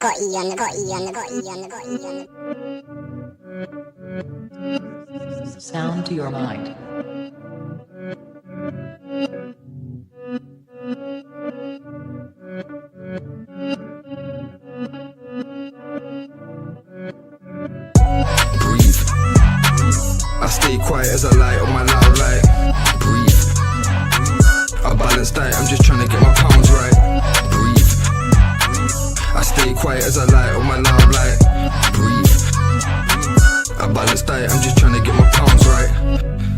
Sound to your mind. Breathe. I stay quiet as I light on my loud light. Breathe. I balance diet, I'm just trying to get my pounds right. Breathe. I stay quiet as I light on my loud light. Breathe. I balance diet, I'm just trying to get my pounds right.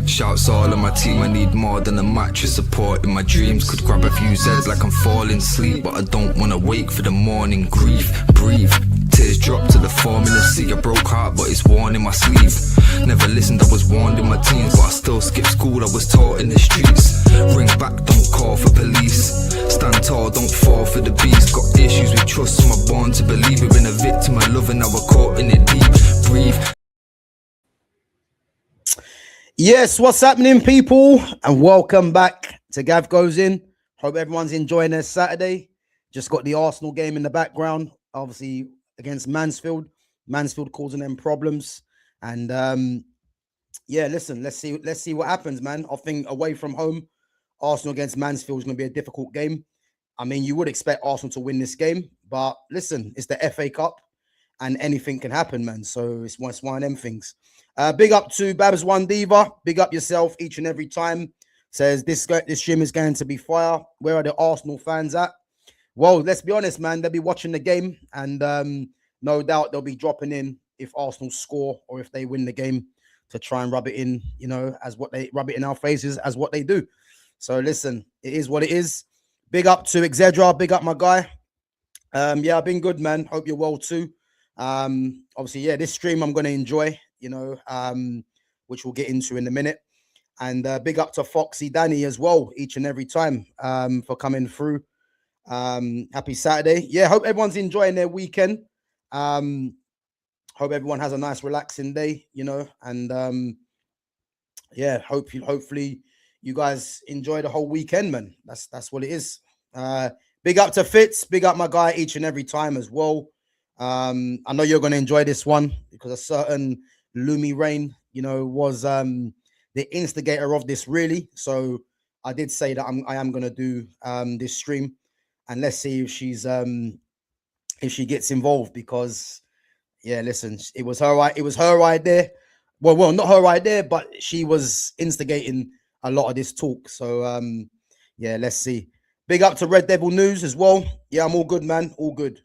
Shouts all of my team, I need more than a mattress support in my dreams. Could grab a few Zeds like I'm falling asleep, but I don't wanna wake for the morning. Grief, breathe. Tears drop to the form in the sea. I broke heart, but it's worn in my sleeve. Never listened, I was warned in my teens, but I still skipped school, I was taught in the streets. Ring back, don't call for police. Stand tall, don't fall for the beast. Got issues with trust, so I'm born to believe. We've been a victim of love and now we're caught in it deep. Breathe. Yes, what's happening, people? And welcome back to Gav Goes In. Hope everyone's enjoying their Saturday. Just got the Arsenal game in the background, obviously against Mansfield. Mansfield causing them problems. And yeah, listen, let's see what happens, man. I think away from home, Arsenal against Mansfield is going to be a difficult game. I mean, you would expect Arsenal to win this game, but listen, it's the FA Cup and anything can happen, man. So it's one of them things. Big up to Babs One Diva. Big up yourself each and every time. Says this stream is going to be fire. Where are the Arsenal fans at? Well, let's be honest, man. They'll be watching the game, and no doubt they'll be dropping in if Arsenal score or if they win the game to try and rub it in, you know, as what they rub it in our faces as what they do. So listen, it is what it is. Big up to Exedra. Big up my guy. Yeah, I've been good, man. Hope you're well too. Obviously, yeah, this stream I'm going to enjoy, you know, which we'll get into in a minute. And big up to Foxy Danny as well, each and every time for coming through. Happy Saturday. Yeah, hope everyone's enjoying their weekend. Hope everyone has a nice relaxing day, you know, and yeah, hopefully you guys enjoy the whole weekend, man. That's what it is. Big up to Fitz, big up my guy each and every time as well. I know you're going to enjoy this one because a certain Lumi Rain, you know, was the instigator of this, really. So I did say that I am going to do this stream, and let's see if she gets involved, because yeah, listen, it was her idea. Well, not her idea, but she was instigating a lot of this talk. So yeah, let's see. Big up to Red Devil News as well. Yeah, I'm all good, man. All good.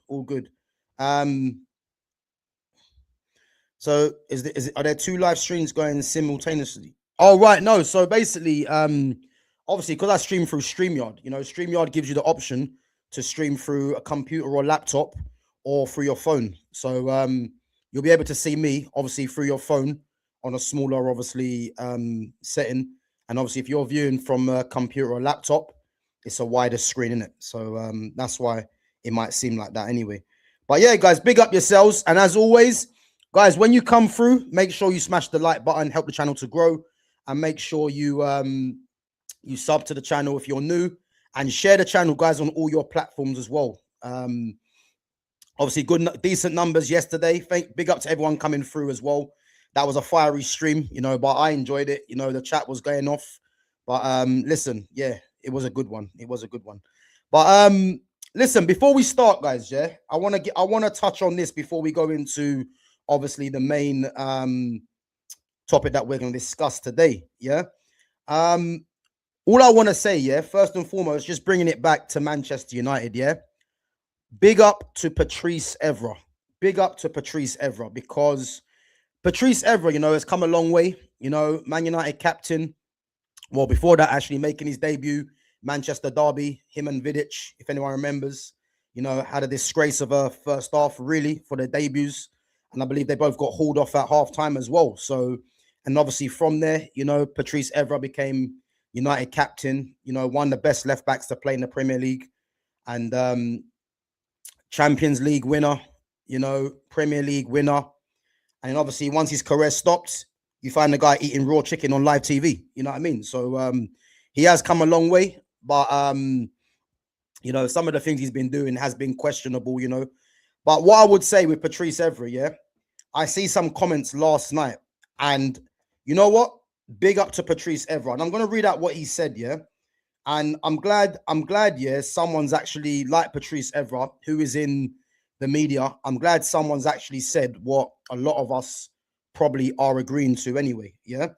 So are there two live streams going simultaneously? Oh, right. No. So basically, obviously, because I stream through StreamYard, you know, StreamYard gives you the option to stream through a computer or laptop or through your phone. So you'll be able to see me, obviously, through your phone on a smaller, obviously, setting. And obviously, if you're viewing from a computer or laptop, it's a wider screen, isn't it? So that's why it might seem like that anyway. But yeah, guys, big up yourselves. And as always, guys, when you come through, make sure you smash the like button, help the channel to grow, and make sure you you sub to the channel if you're new, and share the channel, guys, on all your platforms as well. Obviously, decent numbers yesterday. Big up to everyone coming through as well. That was a fiery stream, you know, but I enjoyed it. You know, the chat was going off. But listen, yeah, it was a good one. It was a good one. But listen, before we start, guys, yeah, I want to touch on this before we go into obviously the main topic that we're going to discuss today. Yeah. All I want to say, yeah, first and foremost, just bringing it back to Manchester United, yeah. Big up to Patrice Evra. Big up to Patrice Evra, because Patrice Evra, you know, has come a long way. You know, Man United captain. Well, before that, actually making his debut, Manchester derby, him and Vidic, if anyone remembers, you know, had a disgrace of a first half, really, for their debuts. And I believe they both got hauled off at halftime as well. So, and obviously from there, you know, Patrice Evra became United captain, you know, one of the best left backs to play in the Premier League, and Champions League winner, you know, Premier League winner. And obviously once his career stopped, you find the guy eating raw chicken on live TV. You know what I mean? So he has come a long way, but you know, some of the things he's been doing has been questionable, you know. But what I would say with Patrice Evra, yeah, I see some comments last night, and you know what? Big up to Patrice Evra, and I'm gonna read out what he said, yeah. And I'm glad, yeah, someone's actually like Patrice Evra, who is in the media. I'm glad someone's actually said what a lot of us probably are agreeing to anyway, yeah.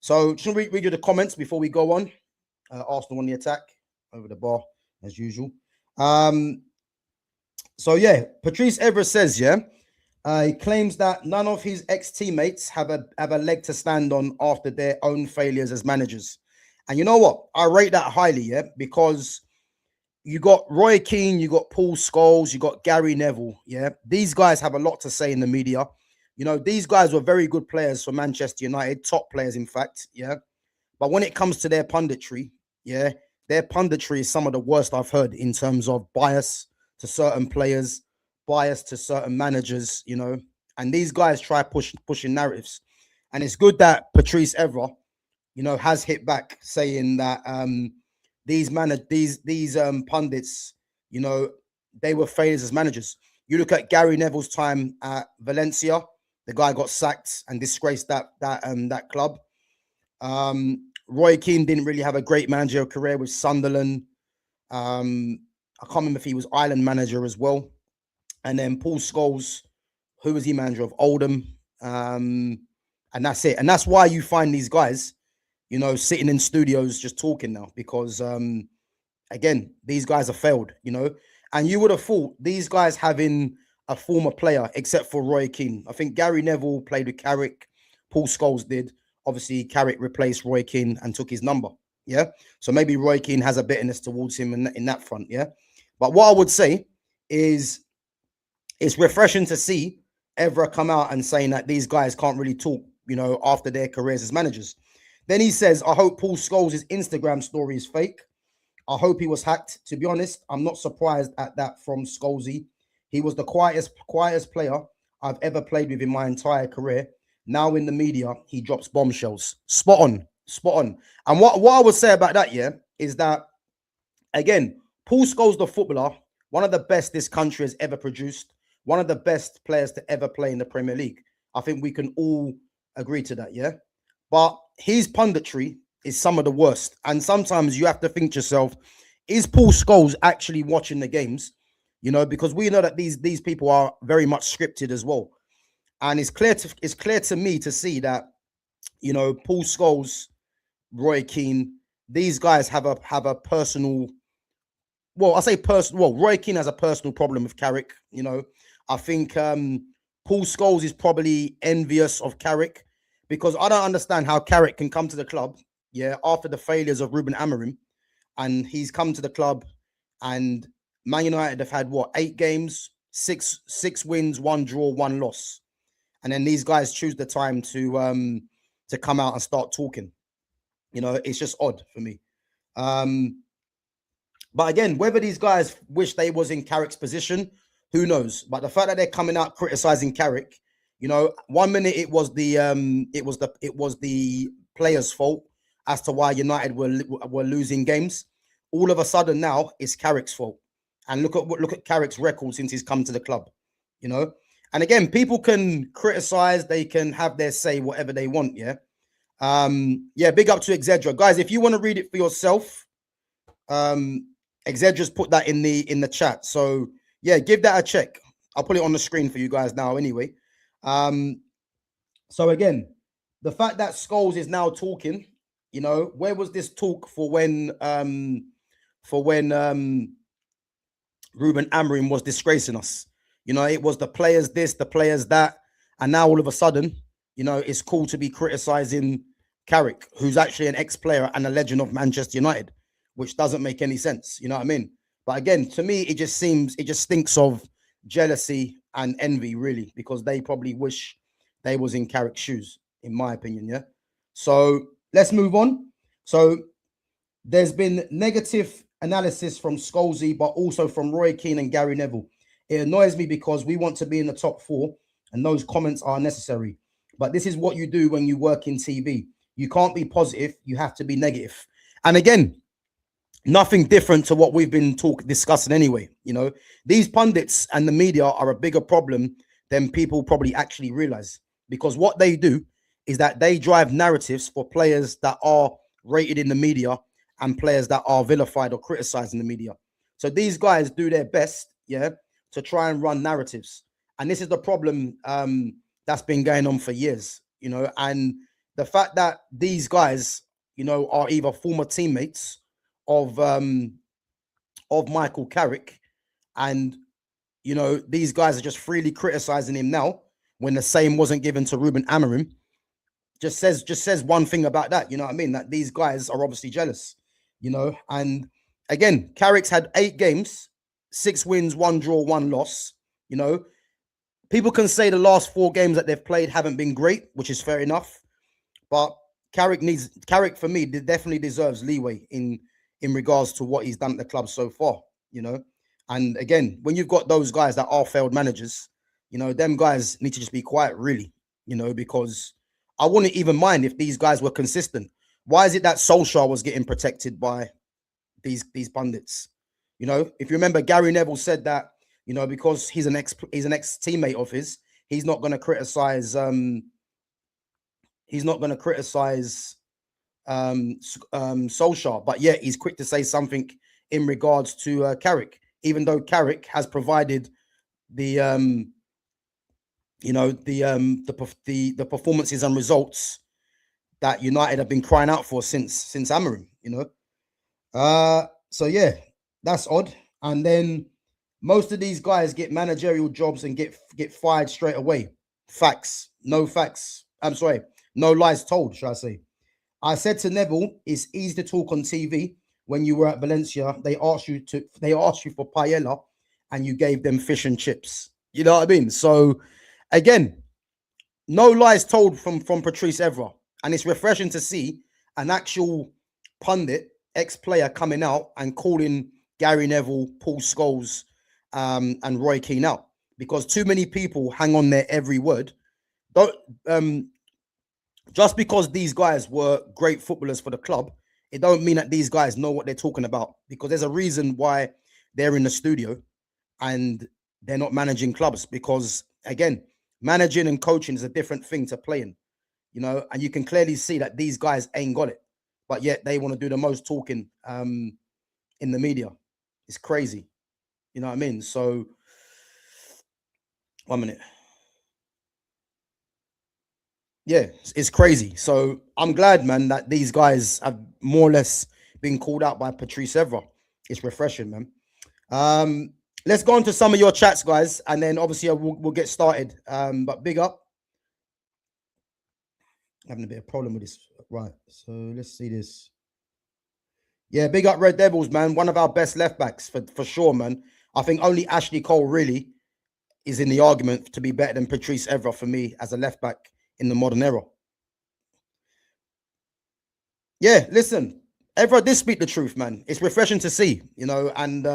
So just read you the comments before we go on. Arsenal on the attack over the bar as usual. So yeah, Patrice Evra says, yeah, he claims that none of his ex-teammates have a leg to stand on after their own failures as managers. And you know what? I rate that highly, yeah, because you got Roy Keane, you got Paul Scholes, you got Gary Neville, yeah. These guys have a lot to say in the media. You know, these guys were very good players for Manchester United, top players, in fact, yeah. But when it comes to their punditry, yeah, their punditry is some of the worst I've heard in terms of bias to certain players, bias to certain managers, you know. And these guys try pushing narratives. And it's good that Patrice Evra, you know, has hit back saying that these pundits, you know, they were failures as managers. You look at Gary Neville's time at Valencia, the guy got sacked and disgraced that club. Roy Keane didn't really have a great managerial career with Sunderland. I can't remember if he was Ireland manager as well. And then Paul Scholes, who was he manager of? Oldham. And that's it. And that's why you find these guys, you know, sitting in studios just talking now, because again, these guys have failed, you know. And you would have thought these guys having a former player, except for Roy Keane. I think Gary Neville played with Carrick, Paul Scholes did. Obviously, Carrick replaced Roy Keane and took his number, yeah. So maybe Roy Keane has a bitterness towards him in that front, yeah. But what I would say is, it's refreshing to see Evra come out and saying that these guys can't really talk, you know, after their careers as managers. Then he says, I hope Paul Scholes' Instagram story is fake. I hope he was hacked. To be honest, I'm not surprised at that from Scholesy. He was the quietest player I've ever played with in my entire career. Now in the media, he drops bombshells. Spot on. And what I would say about that, yeah, is that, again, Paul Scholes, the footballer, one of the best this country has ever produced, one of the best players to ever play in the Premier League. I think we can all agree to that, yeah? But his punditry is some of the worst. And sometimes you have to think to yourself, is Paul Scholes actually watching the games? You know, because we know that these people are very much scripted as well. And it's clear to me to see that, you know, Paul Scholes, Roy Keane, these guys have a personal, well, I say personal, well, Roy Keane has a personal problem with Carrick, you know. I think Paul Scholes is probably envious of Carrick, because I don't understand how Carrick can come to the club, yeah, after the failures of Ruben Amorim, and he's come to the club, and Man United have had what, 8 games, six wins, 1 draw, 1 loss, and then these guys choose the time to come out and start talking. You know, it's just odd for me. But again, whether these guys wish they was in Carrick's position, who knows? But the fact that they're coming out criticizing Carrick, you know, 1 minute it was the players' fault as to why United were losing games. All of a sudden now it's Carrick's fault. And look at Carrick's record since he's come to the club, you know. And again, people can criticize, they can have their say, whatever they want, yeah. Yeah, big up to Exedra. Guys, if you want to read it for yourself, Exedra's put that in the chat. So yeah, give that a check. I'll put it on the screen for you guys now anyway. So again, the fact that Scholes is now talking, you know, where was this talk for when Ruben Amorim was disgracing us? You know, it was the players this, the players that, and now all of a sudden, you know, it's cool to be criticizing Carrick, who's actually an ex-player and a legend of Manchester United, which doesn't make any sense. You know what I mean? But again, to me, it just stinks of jealousy and envy, really, because they probably wish they was in Carrick's shoes, in my opinion, yeah? So let's move on. So there's been negative analysis from Scholesy, but also from Roy Keane and Gary Neville. It annoys me because we want to be in the top 4, and those comments are necessary. But this is what you do when you work in TV. You can't be positive. You have to be negative. And again, nothing different to what we've been discussing anyway. You know, these pundits and the media are a bigger problem than people probably actually realize, because what they do is that they drive narratives for players that are rated in the media and players that are vilified or criticized in the media. So these guys do their best, yeah, to try and run narratives. And this is the problem that's been going on for years, you know. And the fact that these guys, you know, are either former teammates of Michael Carrick, and you know, these guys are just freely criticizing him now when the same wasn't given to Ruben Amorim, just says one thing about that. You know what I mean? That these guys are obviously jealous, you know. And again, Carrick's had 8 games, 6 wins, 1 draw, 1 loss. You know, people can say the last 4 games that they've played haven't been great, which is fair enough. But Carrick for me definitely deserves leeway in regards to what he's done at the club so far, you know. And again, when you've got those guys that are failed managers, you know, them guys need to just be quiet, really, you know, because I wouldn't even mind if these guys were consistent. Why is it that Solskjaer was getting protected by these pundits? You know, if you remember, Gary Neville said that, you know, because he's an ex teammate of his, he's not going to criticize Solskjaer, but yet he's quick to say something in regards to Carrick, even though Carrick has provided the you know, the performances and results that United have been crying out for since Amorim, you know. So yeah, that's odd. And then most of these guys get managerial jobs and get fired straight away. Facts, no facts. I'm sorry, no lies told, shall I say. I said to Neville, it's easy to talk on TV. When you were at Valencia, they asked you for paella and you gave them fish and chips. You know what I mean? So again, no lies told from Patrice Evra. And it's refreshing to see an actual pundit, ex-player, coming out and calling Gary Neville, Paul Scholes, and Roy Keane out, because too many people hang on their every word. Don't just because these guys were great footballers for the club, it don't mean that these guys know what they're talking about, because there's a reason why they're in the studio and they're not managing clubs. Because again, managing and coaching is a different thing to playing, you know, and you can clearly see that these guys ain't got it, but yet they want to do the most talking in the media. It's crazy. You know what I mean? So 1 minute. Yeah, it's crazy. So I'm glad, man, that these guys have more or less been called out by Patrice Evra. It's refreshing, man. Let's go on to some of your chats, guys, and then obviously we'll get started. But big up. Having a bit of problem with this. Right. So let's see this. Yeah, big up Red Devils, man. One of our best left backs for sure, man. I think only Ashley Cole really is in the argument to be better than Patrice Evra for me as a left back in the modern era. Yeah, listen, Evra did speak the truth, man. It's refreshing to see, you know, and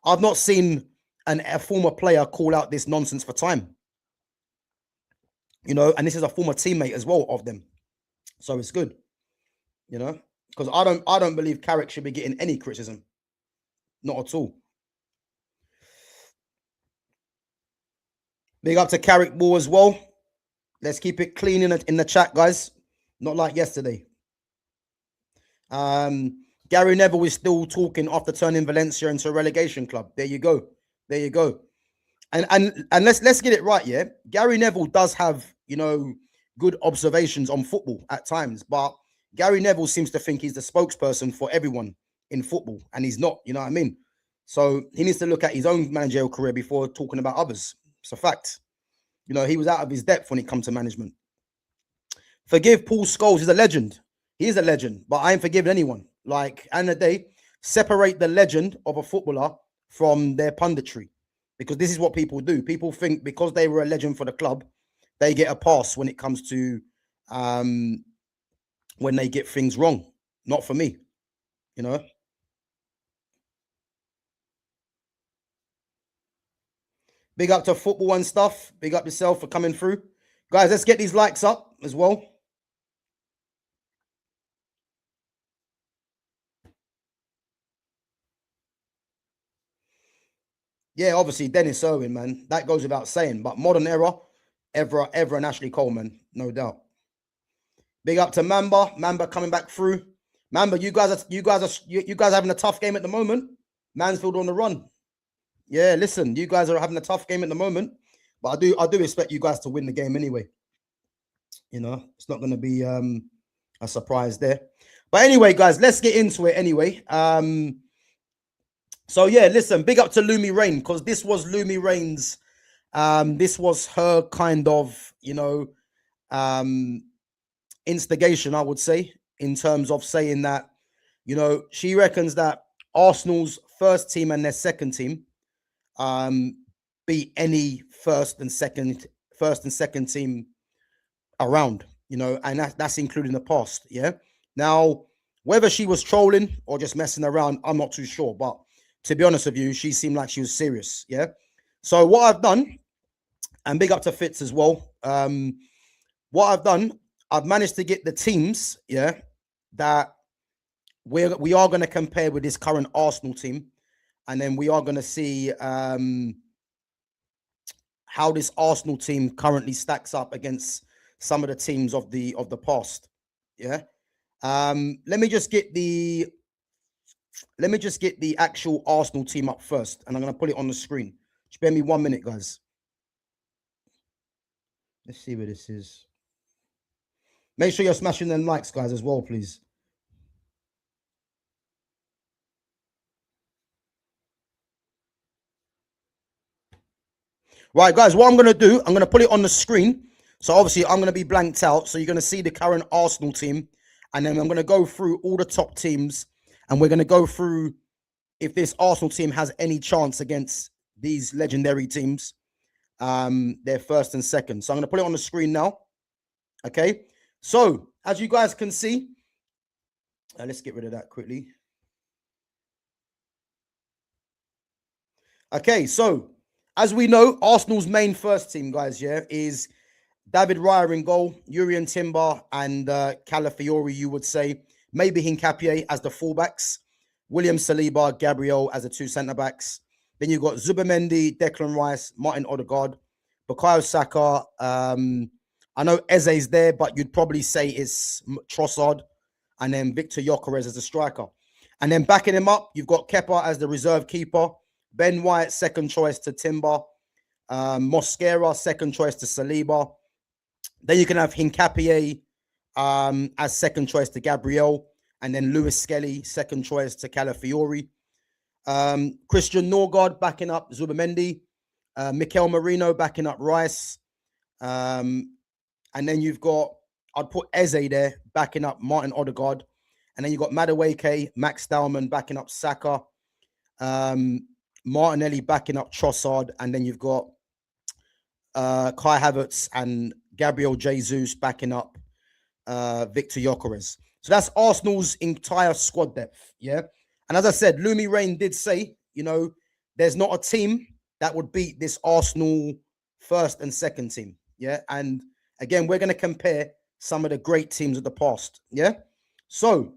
I've not seen a former player call out this nonsense for time, you know, and this is a former teammate as well of them. So it's good, you know, because I don't believe Carrick should be getting any criticism. Not at all. Big up to Carrick Ball as well. Let's keep it clean in the chat, guys. Not like yesterday. Gary Neville is still talking after turning Valencia into a relegation club. There you go. There you go. And let's get it right, yeah. Gary Neville does have, you know, good observations on football at times, but Gary Neville seems to think he's the spokesperson for everyone in football, and he's not, you know what I mean? So he needs to look at his own managerial career before talking about others. It's a fact. You know, he was out of his depth when it comes to management. Forgive Paul Scholes. He's a legend. He is a legend, but I ain't forgiving anyone. Like, end of the day, separate the legend of a footballer from their punditry, because this is what people do. People think because they were a legend for the club, they get a pass when it comes to when they get things wrong. Not for me, you know. Big up to football and stuff. Big up yourself for coming through. Guys, let's get these likes up as well. Yeah, obviously Dennis Irwin, man. That goes without saying. But modern era, Evra and Ashley Coleman, no doubt. Big up to Mamba coming back through. Mamba, you guys having a tough game at the moment. Mansfield on the run. Yeah, listen, you guys are having a tough game at the moment, but I do expect you guys to win the game anyway. You know, it's not going to be a surprise there. But anyway, guys, let's get into it anyway. So yeah, listen, big up to Lumi Rain, because this was Lumi Rain's. This was her kind of, you know, instigation, I would say, in terms of saying that, you know, she reckons that Arsenal's first team and their second team beat any first and second team around, you know, and that's including the past. Yeah. Now, whether she was trolling or just messing around, I'm not too sure. But to be honest with you, she seemed like she was serious. Yeah. So what I've done, and big up to Fitz as well. What I've done, I've managed to get the teams, yeah, that we are going to compare with this current Arsenal team, and then we are going to see how this Arsenal team currently stacks up against some of the teams of the past. Yeah. Let me just get the actual Arsenal team up first, and I'm going to put it on the screen. Just bear me 1 minute, guys. Let's see where this is. Make sure you're smashing them likes, guys, as well, please. Right, guys, what I'm going to do, I'm going to put it on the screen. So obviously I'm going to be blanked out. So you're going to see the current Arsenal team. And then I'm going to go through all the top teams. And we're going to go through if this Arsenal team has any chance against these legendary teams. They're first and second. So I'm going to put it on the screen now. Okay. So as you guys can see, let's get rid of that quickly. Okay. So as we know, Arsenal's main first team, guys, yeah, is David Raya in goal, Urian Timber and Calafiori, you would say. Maybe Hincapié as the fullbacks. William Saliba, Gabriel as the two centre-backs. Then you've got Zubimendi, Declan Rice, Martin Odegaard, Bukayo Saka. I know Eze's there, but you'd probably say it's Trossard. And then Victor Gyökeres as a striker. And then backing him up, you've got Kepa as the reserve keeper. Ben White, second choice to Timber. Mosquera, second choice to Saliba. Then you can have Hincapié as second choice to Gabriel. And then Lewis Skelly, second choice to Calafiori. Christian Norgard backing up Zubimendi. Mikel Merino backing up Rice. And then you've got, I'd put Eze there backing up Martin Odegaard. And then you've got Madueke, Max Dallman backing up Saka. Martinelli backing up Trossard. And then you've got Kai Havertz and Gabriel Jesus backing up Victor Gyökeres. So that's Arsenal's entire squad depth, yeah? And as I said, Lumi Rain did say, you know, there's not a team that would beat this Arsenal first and second team, yeah? And again, we're going to compare some of the great teams of the past, yeah? So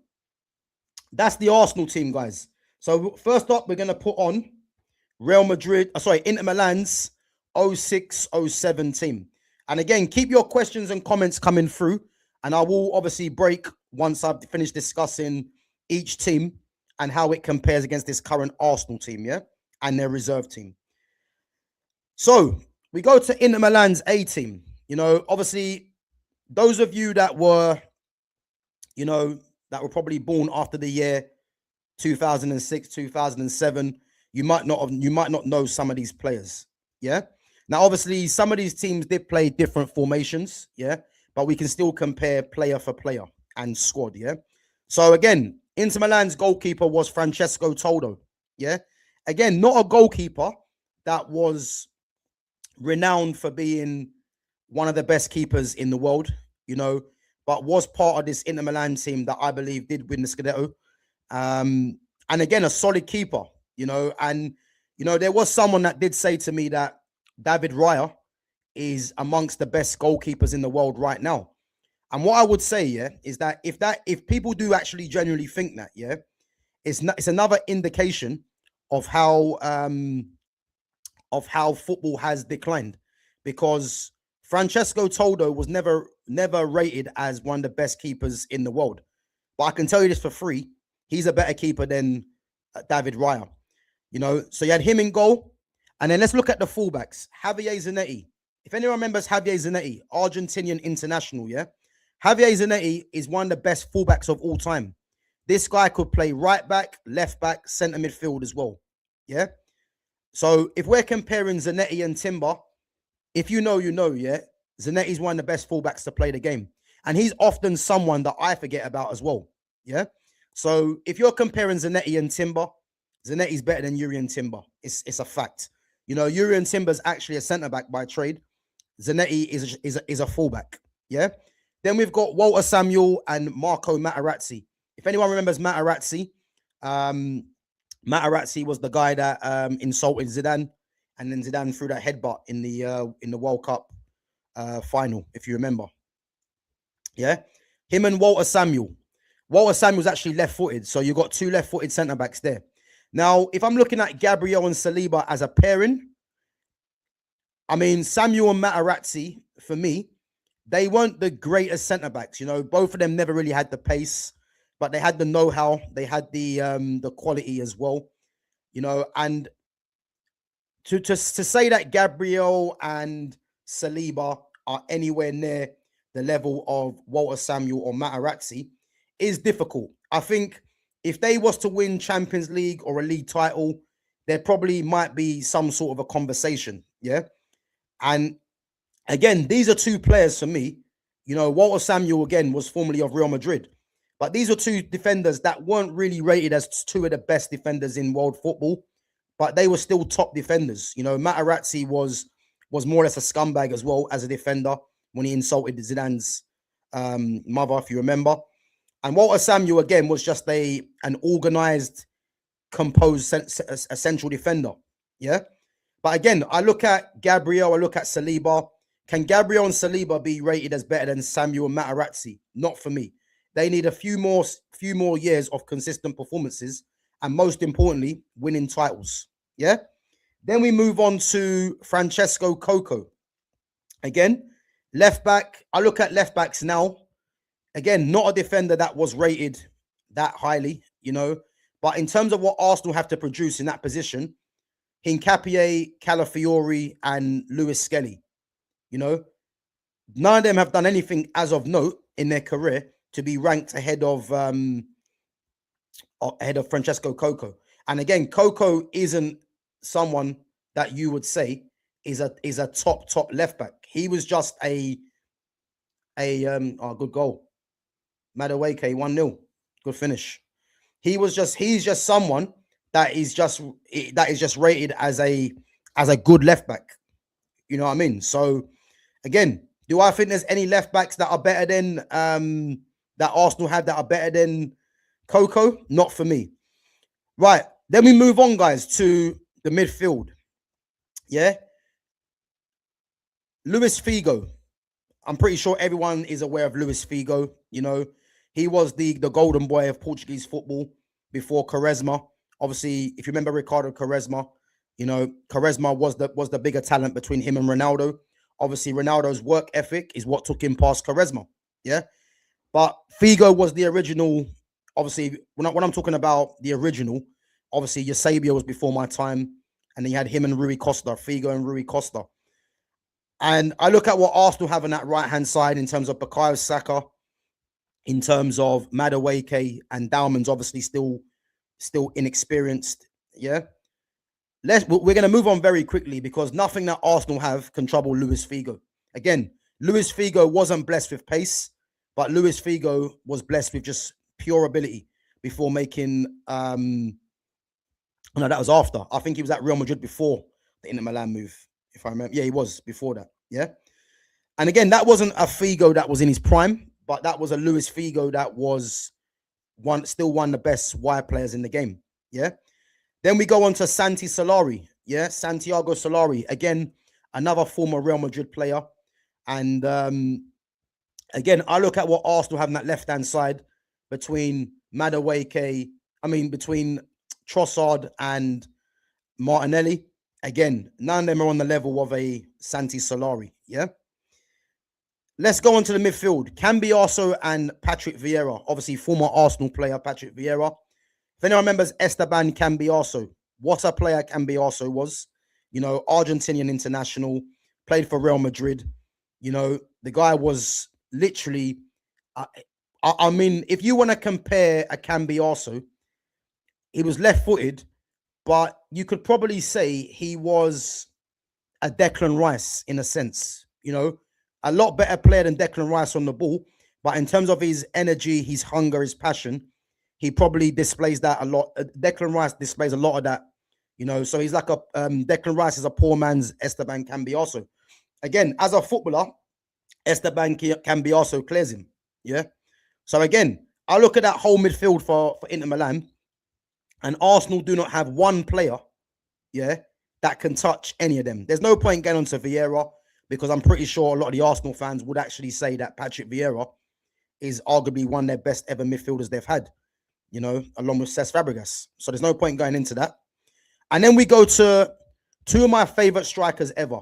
that's the Arsenal team, guys. So first up, we're going to put on Inter Milan's 06-07 team. And again, keep your questions and comments coming through. And I will obviously break once I've finished discussing each team and how it compares against this current Arsenal team, yeah? And their reserve team. So we go to Inter Milan's A team. You know, obviously, those of you that were, you know, that were probably born after the year 2006, 2007, you might not know some of these players, yeah? Now, obviously, some of these teams did play different formations, yeah? But we can still compare player for player and squad, yeah? So, again, Inter Milan's goalkeeper was Francesco Toldo, yeah? Again, not a goalkeeper that was renowned for being one of the best keepers in the world, you know, but was part of this Inter Milan team that I believe did win the Scudetto. And again, a solid keeper, you know, and, you know, there was someone that did say to me that David Raya is amongst the best goalkeepers in the world right now. And what I would say, yeah, is that if people do actually genuinely think that, yeah, it's another indication of how of how football has declined, because Francesco Toldo was never rated as one of the best keepers in the world. But I can tell you this for free, he's a better keeper than David Raya. You know, so you had him in goal. And then let's look at the fullbacks. Javier Zanetti. If anyone remembers Javier Zanetti, Argentinian international, yeah? Javier Zanetti is one of the best fullbacks of all time. This guy could play right back, left back, centre midfield as well, yeah? So if we're comparing Zanetti and Timber, if you know, you know, yeah? Zanetti's one of the best fullbacks to play the game. And he's often someone that I forget about as well, yeah? So if you're comparing Zanetti and Timber, Zanetti's better than Jurrien Timber. It's a fact. You know, Jurrien Timber's actually a centre-back by trade. Zanetti is a fullback, yeah? Then we've got Walter Samuel and Marco Materazzi. If anyone remembers Materazzi, Materazzi was the guy that insulted Zidane, and then Zidane threw that headbutt in the World Cup final, if you remember. Yeah, him and Walter Samuel. Walter Samuel's actually left-footed, so you've got two left-footed centre-backs there. Now, if I'm looking at Gabriel and Saliba as a pairing, I mean, Samuel and Materazzi, for me, they weren't the greatest centre-backs. You know, both of them never really had the pace, but they had the know-how. They had the quality as well. You know, and to say that Gabriel and Saliba are anywhere near the level of Walter Samuel or Materazzi is difficult. I think if they was to win Champions League or a league title, there probably might be some sort of a conversation, yeah? And again, these are two players for me. You know, Walter Samuel, again, was formerly of Real Madrid. But these are two defenders that weren't really rated as two of the best defenders in world football, but they were still top defenders. You know, Materazzi was more or less a scumbag as well as a defender when he insulted Zidane's mother, if you remember. And Walter Samuel, again, was just an organized, composed, a central defender. Yeah. But again, I look at Gabriel, I look at Saliba. Can Gabriel and Saliba be rated as better than Samuel and Materazzi? Not for me. They need a few more years of consistent performances, and most importantly, winning titles. Yeah. Then we move on to Francesco Coco. Again, left back. I look at left backs now. Again, not a defender that was rated that highly, you know. But in terms of what Arsenal have to produce in that position, Hincapié, Calafiori, and Lewis Skelly, you know, none of them have done anything as of note in their career to be ranked ahead of Francesco Coco. And again, Coco isn't someone that you would say is a top left back. He was just a good goal. Madueke 1-0. Good finish. He's just someone that is just rated as a good left back. You know what I mean? So again, do I think there's any left backs that are better than that Arsenal have that are better than Coco? Not for me. Right. Then we move on, guys, to the midfield. Yeah. Luis Figo. I'm pretty sure everyone is aware of Luis Figo. You know, he was the golden boy of Portuguese football before Quaresma. Obviously, if you remember Ricardo Quaresma, you know, Quaresma was the bigger talent between him and Ronaldo. Obviously, Ronaldo's work ethic is what took him past Quaresma. Yeah. But Figo was the original. Obviously, when I'm talking about the original, obviously, Eusebio was before my time. And then you had him and Rui Costa, Figo and Rui Costa. And I look at what Arsenal have on that right-hand side in terms of Bukayo Saka, in terms of Madueke, and Dalman's obviously still inexperienced. Yeah. We're going to move on very quickly because nothing that Arsenal have can trouble Luis Figo. Again, Luis Figo wasn't blessed with pace, but Luis Figo was blessed with just pure ability before making... No, that was after. I think he was at Real Madrid before the Inter Milan move, if I remember. Yeah, he was before that. Yeah. And again, that wasn't a Figo that was in his prime, but that was a Luis Figo that was still one of the best wide players in the game. Yeah. Then we go on to Santi Solari. Yeah. Santiago Solari. Again, another former Real Madrid player. And again, I look at what Arsenal have on that left-hand side between between Trossard and Martinelli. Again, none of them are on the level of a Santi Solari. Yeah. Let's go on to the midfield. Cambiaso and Patrick Vieira. Obviously, former Arsenal player Patrick Vieira. If anyone remembers Esteban Cambiaso, what a player Cambiaso was. You know, Argentinian international, played for Real Madrid. You know, the guy was literally, I mean, if you want to compare a Cambiaso, he was left-footed, but you could probably say he was a Declan Rice in a sense. You know, a lot better player than Declan Rice on the ball, but in terms of his energy, his hunger, his passion, he probably displays that a lot. Declan Rice displays a lot of that, you know. So he's like a Declan Rice is a poor man's Esteban Cambiaso. Again, as a footballer, Esteban Cambiaso clears him. Yeah. So again, I look at that whole midfield for Inter Milan, and Arsenal do not have one player, yeah, that can touch any of them. There's no point getting onto Vieira, because I'm pretty sure a lot of the Arsenal fans would actually say that Patrick Vieira is arguably one of their best ever midfielders they've had, you know, along with Cesc Fabregas. So there's no point going into that. And then we go to two of my favorite strikers ever,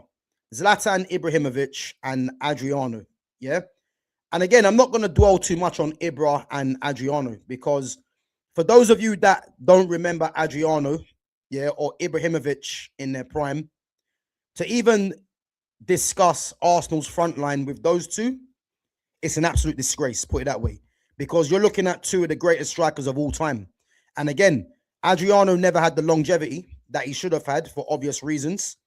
Zlatan Ibrahimovic and Adriano. Yeah. And again, I'm not going to dwell too much on Ibra and Adriano, because for those of you that don't remember Adriano, yeah, or Ibrahimovic in their prime, to even discuss Arsenal's front line with those two, it's an absolute disgrace, put it that way, because you're looking at two of the greatest strikers of all time. And again, Adriano never had the longevity that he should have had for obvious reasons,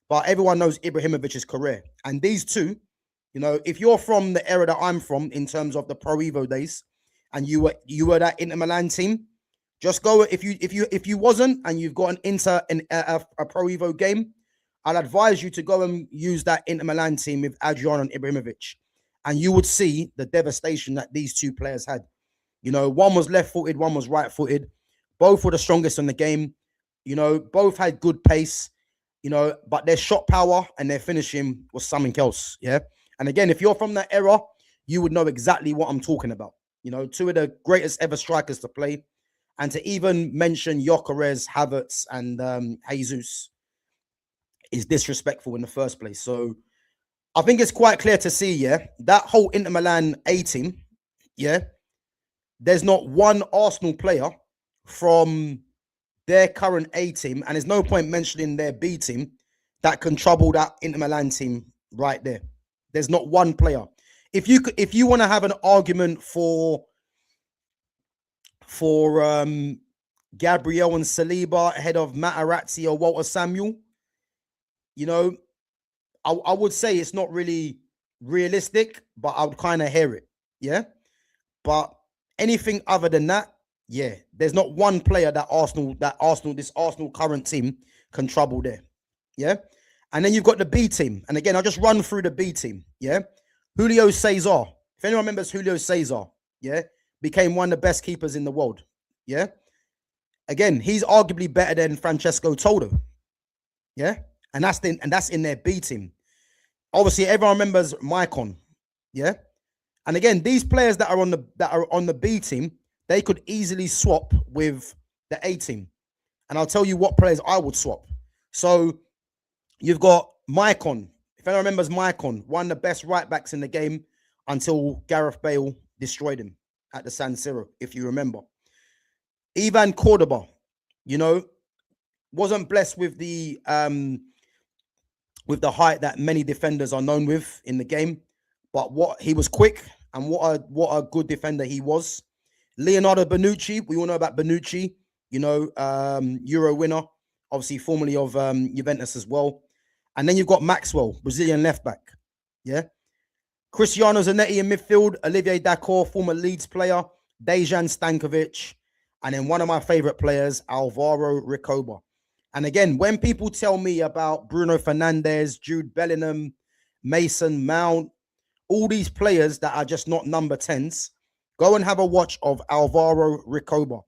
but everyone knows Ibrahimovic's career. And these two, you know, if you're from the era that I'm from in terms of the Pro Evo days, and you were that Inter Milan team, just go. If you wasn't, and you've got a Pro Evo game, I'll advise you to go and use that Inter Milan team with Adriano and Ibrahimovic, and you would see the devastation that these two players had. You know, one was left-footed, one was right-footed. Both were the strongest in the game. You know, both had good pace. You know, but their shot power and their finishing was something else. Yeah. And again, if you're from that era, you would know exactly what I'm talking about. You know, two of the greatest ever strikers to play. And to even mention Gyökeres, Havertz, and Jesus is disrespectful in the first place. So I think it's quite clear to see, yeah, that whole Inter Milan A team, yeah, there's not one Arsenal player from their current A team, and there's no point mentioning their B team, that can trouble that Inter Milan team right there. There's not one player. If you want to have an argument for Gabriel and Saliba ahead of Materazzi or Walter Samuel, you know, I would say it's not really realistic, but I would kind of hear it. Yeah. But anything other than that, yeah, there's not one player that this Arsenal current team can trouble there. Yeah. And then you've got the B team. And again, I'll just run through the B team. Yeah. Julio Cesar. If anyone remembers Julio Cesar, yeah, became one of the best keepers in the world. Yeah. Again, he's arguably better than Francesco Toldo. Yeah. And that's in their B team. Obviously, everyone remembers Maicon. Yeah. And again, these players that are on the B team, they could easily swap with the A team. And I'll tell you what players I would swap. So you've got Maicon. If anyone remembers Maicon, one of the best right backs in the game until Gareth Bale destroyed him at the San Siro, if you remember. Ivan Cordoba, you know, wasn't blessed with the height that many defenders are known with in the game, but what he was quick, and what a good defender he was. Leonardo Bonucci, we all know about Bonucci, you know, Euro winner, obviously formerly of Juventus as well. And then you've got Maxwell, Brazilian left back. Yeah. Cristiano Zanetti in midfield, Olivier Dacour, former Leeds player, Dejan Stankovic, and then one of my favorite players, Alvaro Recoba. And again, when people tell me about Bruno Fernandes, Jude Bellingham, Mason Mount, all these players that are just not number 10s, go and have a watch of Alvaro Recoba.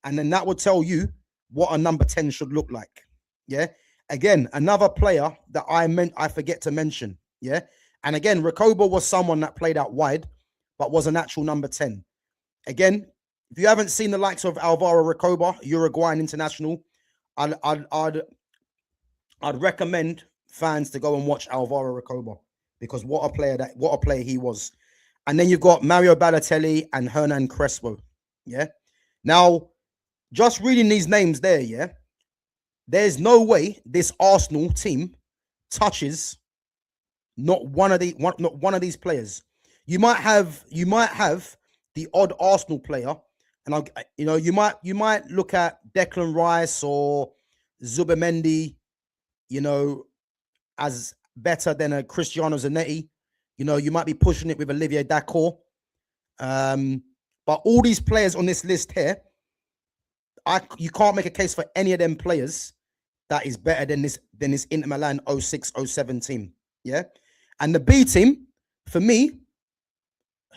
And then that will tell you what a number 10 should look like. Yeah. Again, another player that I forget to mention. Yeah. And again, Recoba was someone that played out wide, but was an actual number 10. Again, if you haven't seen the likes of Alvaro Recoba, Uruguayan international, I'd I'd recommend fans to go and watch Alvaro Recoba, because what a player he was. And then you've got Mario Balotelli and Hernan Crespo. Yeah. Now, just reading these names there, yeah, there's no way this Arsenal team touches not one of these players. You might have the odd Arsenal player, and you might look at Declan Rice or Zubimendi, as better than a Cristiano Zanetti. You might be pushing it with Olivier Dacour. But all these players on this list here, you can't make a case for any of them players that is better than this Inter Milan 06-07 team. Yeah. And the B team, for me,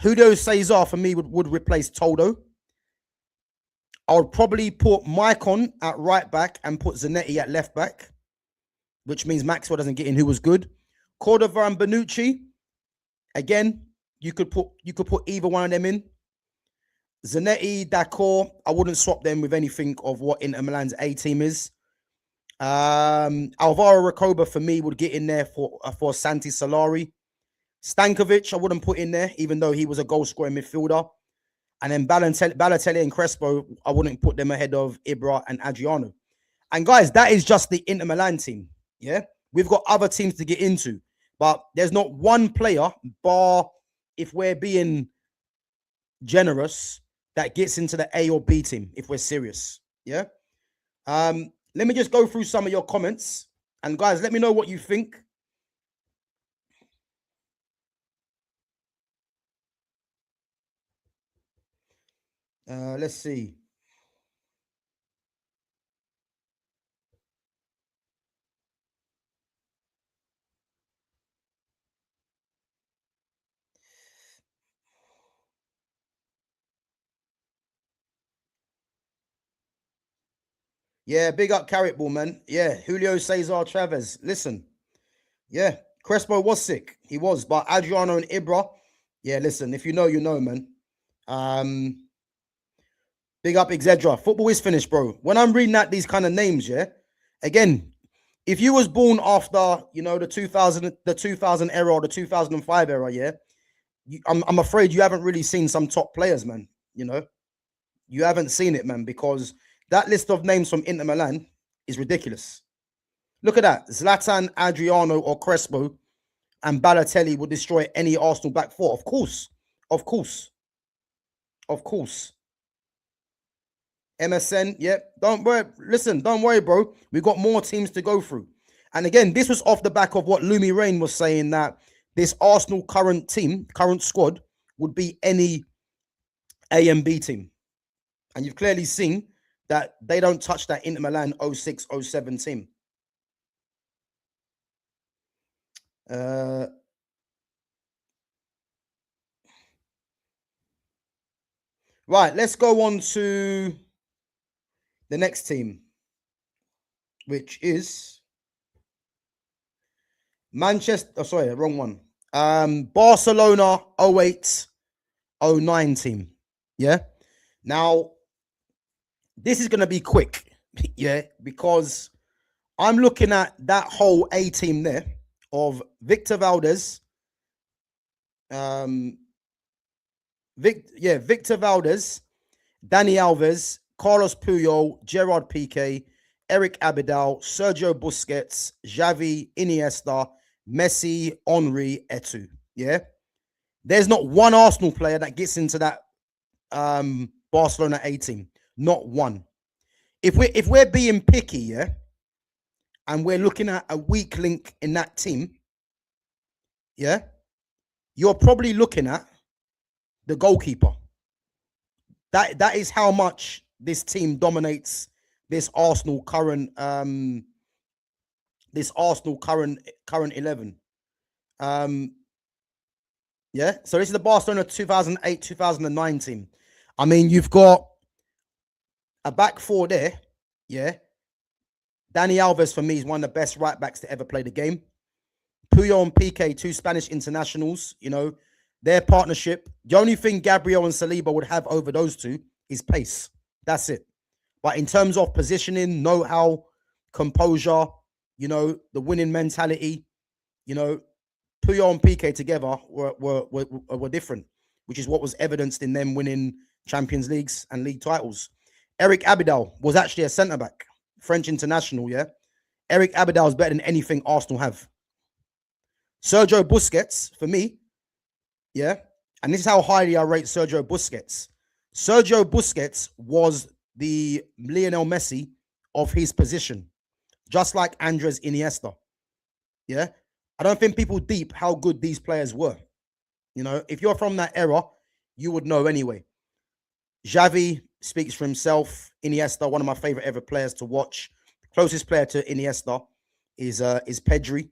Julio Cesar for me would replace Toldo. I would probably put Maicon at right back and put Zanetti at left back, which means Maxwell doesn't get in, who was good. Cordova and Bonucci, again, you could put either one of them in. Zanetti, Dacour, I wouldn't swap them with anything of what Inter Milan's A team is. Alvaro Recoba for me would get in there for Santi Solari. Stankovic, I wouldn't put in there, even though he was a goal-scoring midfielder. And then Balotelli and Crespo, I wouldn't put them ahead of Ibra and Adriano. And guys, that is just the Inter Milan team. Yeah, we've got other teams to get into, but there's not one player, bar if we're being generous, that gets into the A or B team if we're serious. Yeah. Let me just go through some of your comments, and guys, let me know what you think. Let's see. Yeah, big up Carrot Ball, man. Yeah, Julio Cesar Chavez. Listen, yeah, Crespo was sick. He was, but Adriano and Ibra, yeah, listen, if you know, you know, man. Big up Exedra. Football is finished, bro. When I'm reading out these kind of names, yeah, again, if you was born after, the 2000 era or the 2005 era, yeah, I'm afraid you haven't really seen some top players, man. You haven't seen it, man, because that list of names from Inter Milan is ridiculous. Look at that. Zlatan, Adriano, or Crespo and Balotelli would destroy any Arsenal back four. Of course. Of course. Of course. MSN, yeah. Don't worry. Listen, don't worry, bro. We've got more teams to go through. And again, this was off the back of what Lumi Rain was saying, that this Arsenal current squad, would be any A and B team. And you've clearly seen that they don't touch that Inter Milan 06-07 team. Right, let's go on to the next team, which is Manchester. Oh, sorry, wrong one. Barcelona 08-09 team. Yeah. Now, this is going to be quick, yeah, because I'm looking at that whole A team there of Victor Valdez, Victor Valdez, Dani Alves, Carlos Puyol, Gerard Piqué, Eric Abidal, Sergio Busquets, Xavi, Iniesta, Messi, Henry, Eto'o. Yeah, there's not one Arsenal player that gets into that Barcelona A team. Not one. If we're being picky, yeah, and we're looking at a weak link in that team, yeah, you're probably looking at the goalkeeper. That is how much this team dominates this Arsenal current 11. Yeah, so this is the Barcelona 2008-2009 team. I mean, you've got a back four there, yeah. Dani Alves, for me, is one of the best right backs to ever play the game. Puyol and Piqué, two Spanish internationals, their partnership. The only thing Gabriel and Saliba would have over those two is pace. That's it. But in terms of positioning, know-how, composure, you know, the winning mentality, you know, Puyol and PK together were different, which is what was evidenced in them winning Champions Leagues and league titles. Eric Abidal was actually a centre-back, French international, yeah? Eric Abidal is better than anything Arsenal have. Sergio Busquets, for me, yeah, and this is how highly I rate Sergio Busquets. Sergio Busquets was the Lionel Messi of his position, just like Andres Iniesta, yeah? I don't think people deep how good these players were. You know, if you're from that era, you would know anyway. Xavi speaks for himself. Iniesta, one of my favorite ever players to watch. Closest player to Iniesta is Pedri.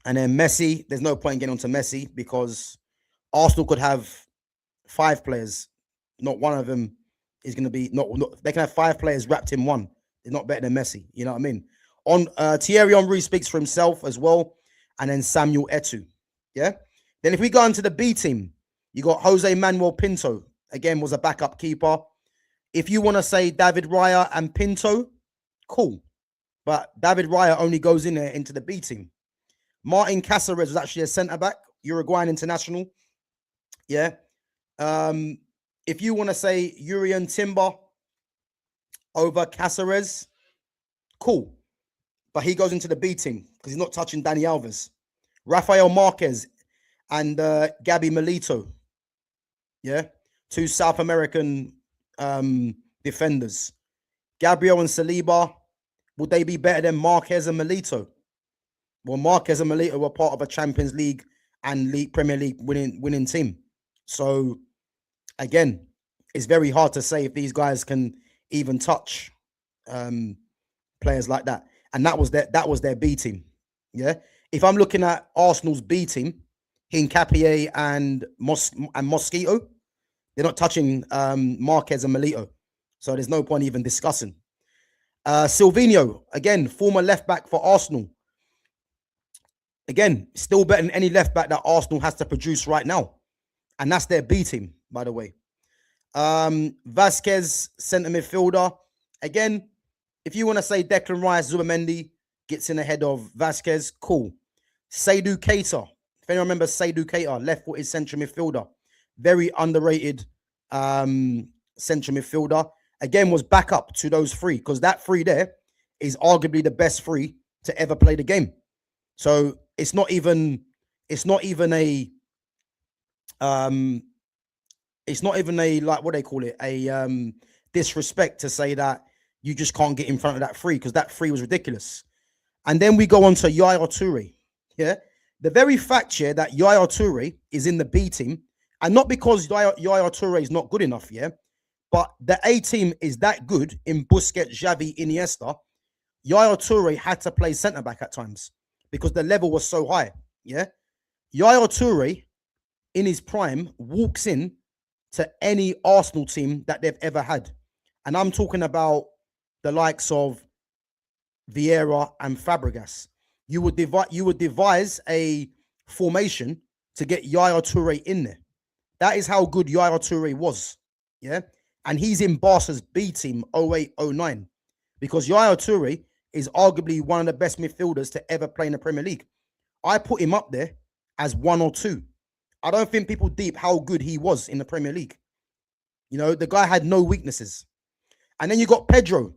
And then Messi, there's no point in getting onto Messi because Arsenal could have 5 players. Not one of them is going to be, not they can have 5 players wrapped in one. They're not better than Messi. You know what I mean? Thierry Henry speaks for himself as well. And then Samuel Eto'o. Yeah? Then if we go into the B team, you got Jose Manuel Pinto. Again, was a backup keeper. If you want to say David Raya and Pinto, cool. But David Raya only goes in there into the B team. Martin Cáceres was actually a centre-back, Uruguayan international. Yeah. If you want to say Urian Timber over Cáceres, cool. But he goes into the B team because he's not touching Dani Alves. Rafael Marquez and Gabby Milito. Yeah. 2 South American defenders. Gabriel and Saliba, would they be better than Marquez and Milito? Well, Marquez and Milito were part of a Champions League and Premier League winning team. So, again, it's very hard to say if these guys can even touch players like that. And that was their B team. Yeah. If I'm looking at Arsenal's B team, Hincapié and Mosquito, they're not touching Marquez and Milito. So there's no point even discussing. Silvinho, again, former left back for Arsenal. Again, still better than any left back that Arsenal has to produce right now. And that's their B team, by the way. Vasquez, centre midfielder. Again, if you want to say Declan Rice, Zubamendi gets in ahead of Vasquez, cool. Seydou Keita. If anyone remembers Seydou Keita, left-footed central midfielder. Very underrated central midfielder. Again, was back up to those 3 because that 3 there is arguably the best 3 to ever play the game. So it's not even a like what they call it, a disrespect to say that you just can't get in front of that 3 because that 3 was ridiculous. And then we go on to Yaya Toure. Yeah. The very fact here that Yaya Toure is in the B team, and not because Yaya Toure is not good enough, yeah, but the A team is that good in Busquets, Xavi, Iniesta. Yaya Toure had to play centre-back at times because the level was so high, yeah. Yaya Toure, in his prime, walks in to any Arsenal team that they've ever had. And I'm talking about the likes of Vieira and Fabregas. You would devise a formation to get Yaya Toure in there. That is how good Yaya Toure was. Yeah. And he's in Barca's B team 08-09 because Yaya Toure is arguably one of the best midfielders to ever play in the Premier League. I put him up there as 1 or 2. I don't think people deep how good he was in the Premier League. You know, the guy had no weaknesses. And then you got Pedro.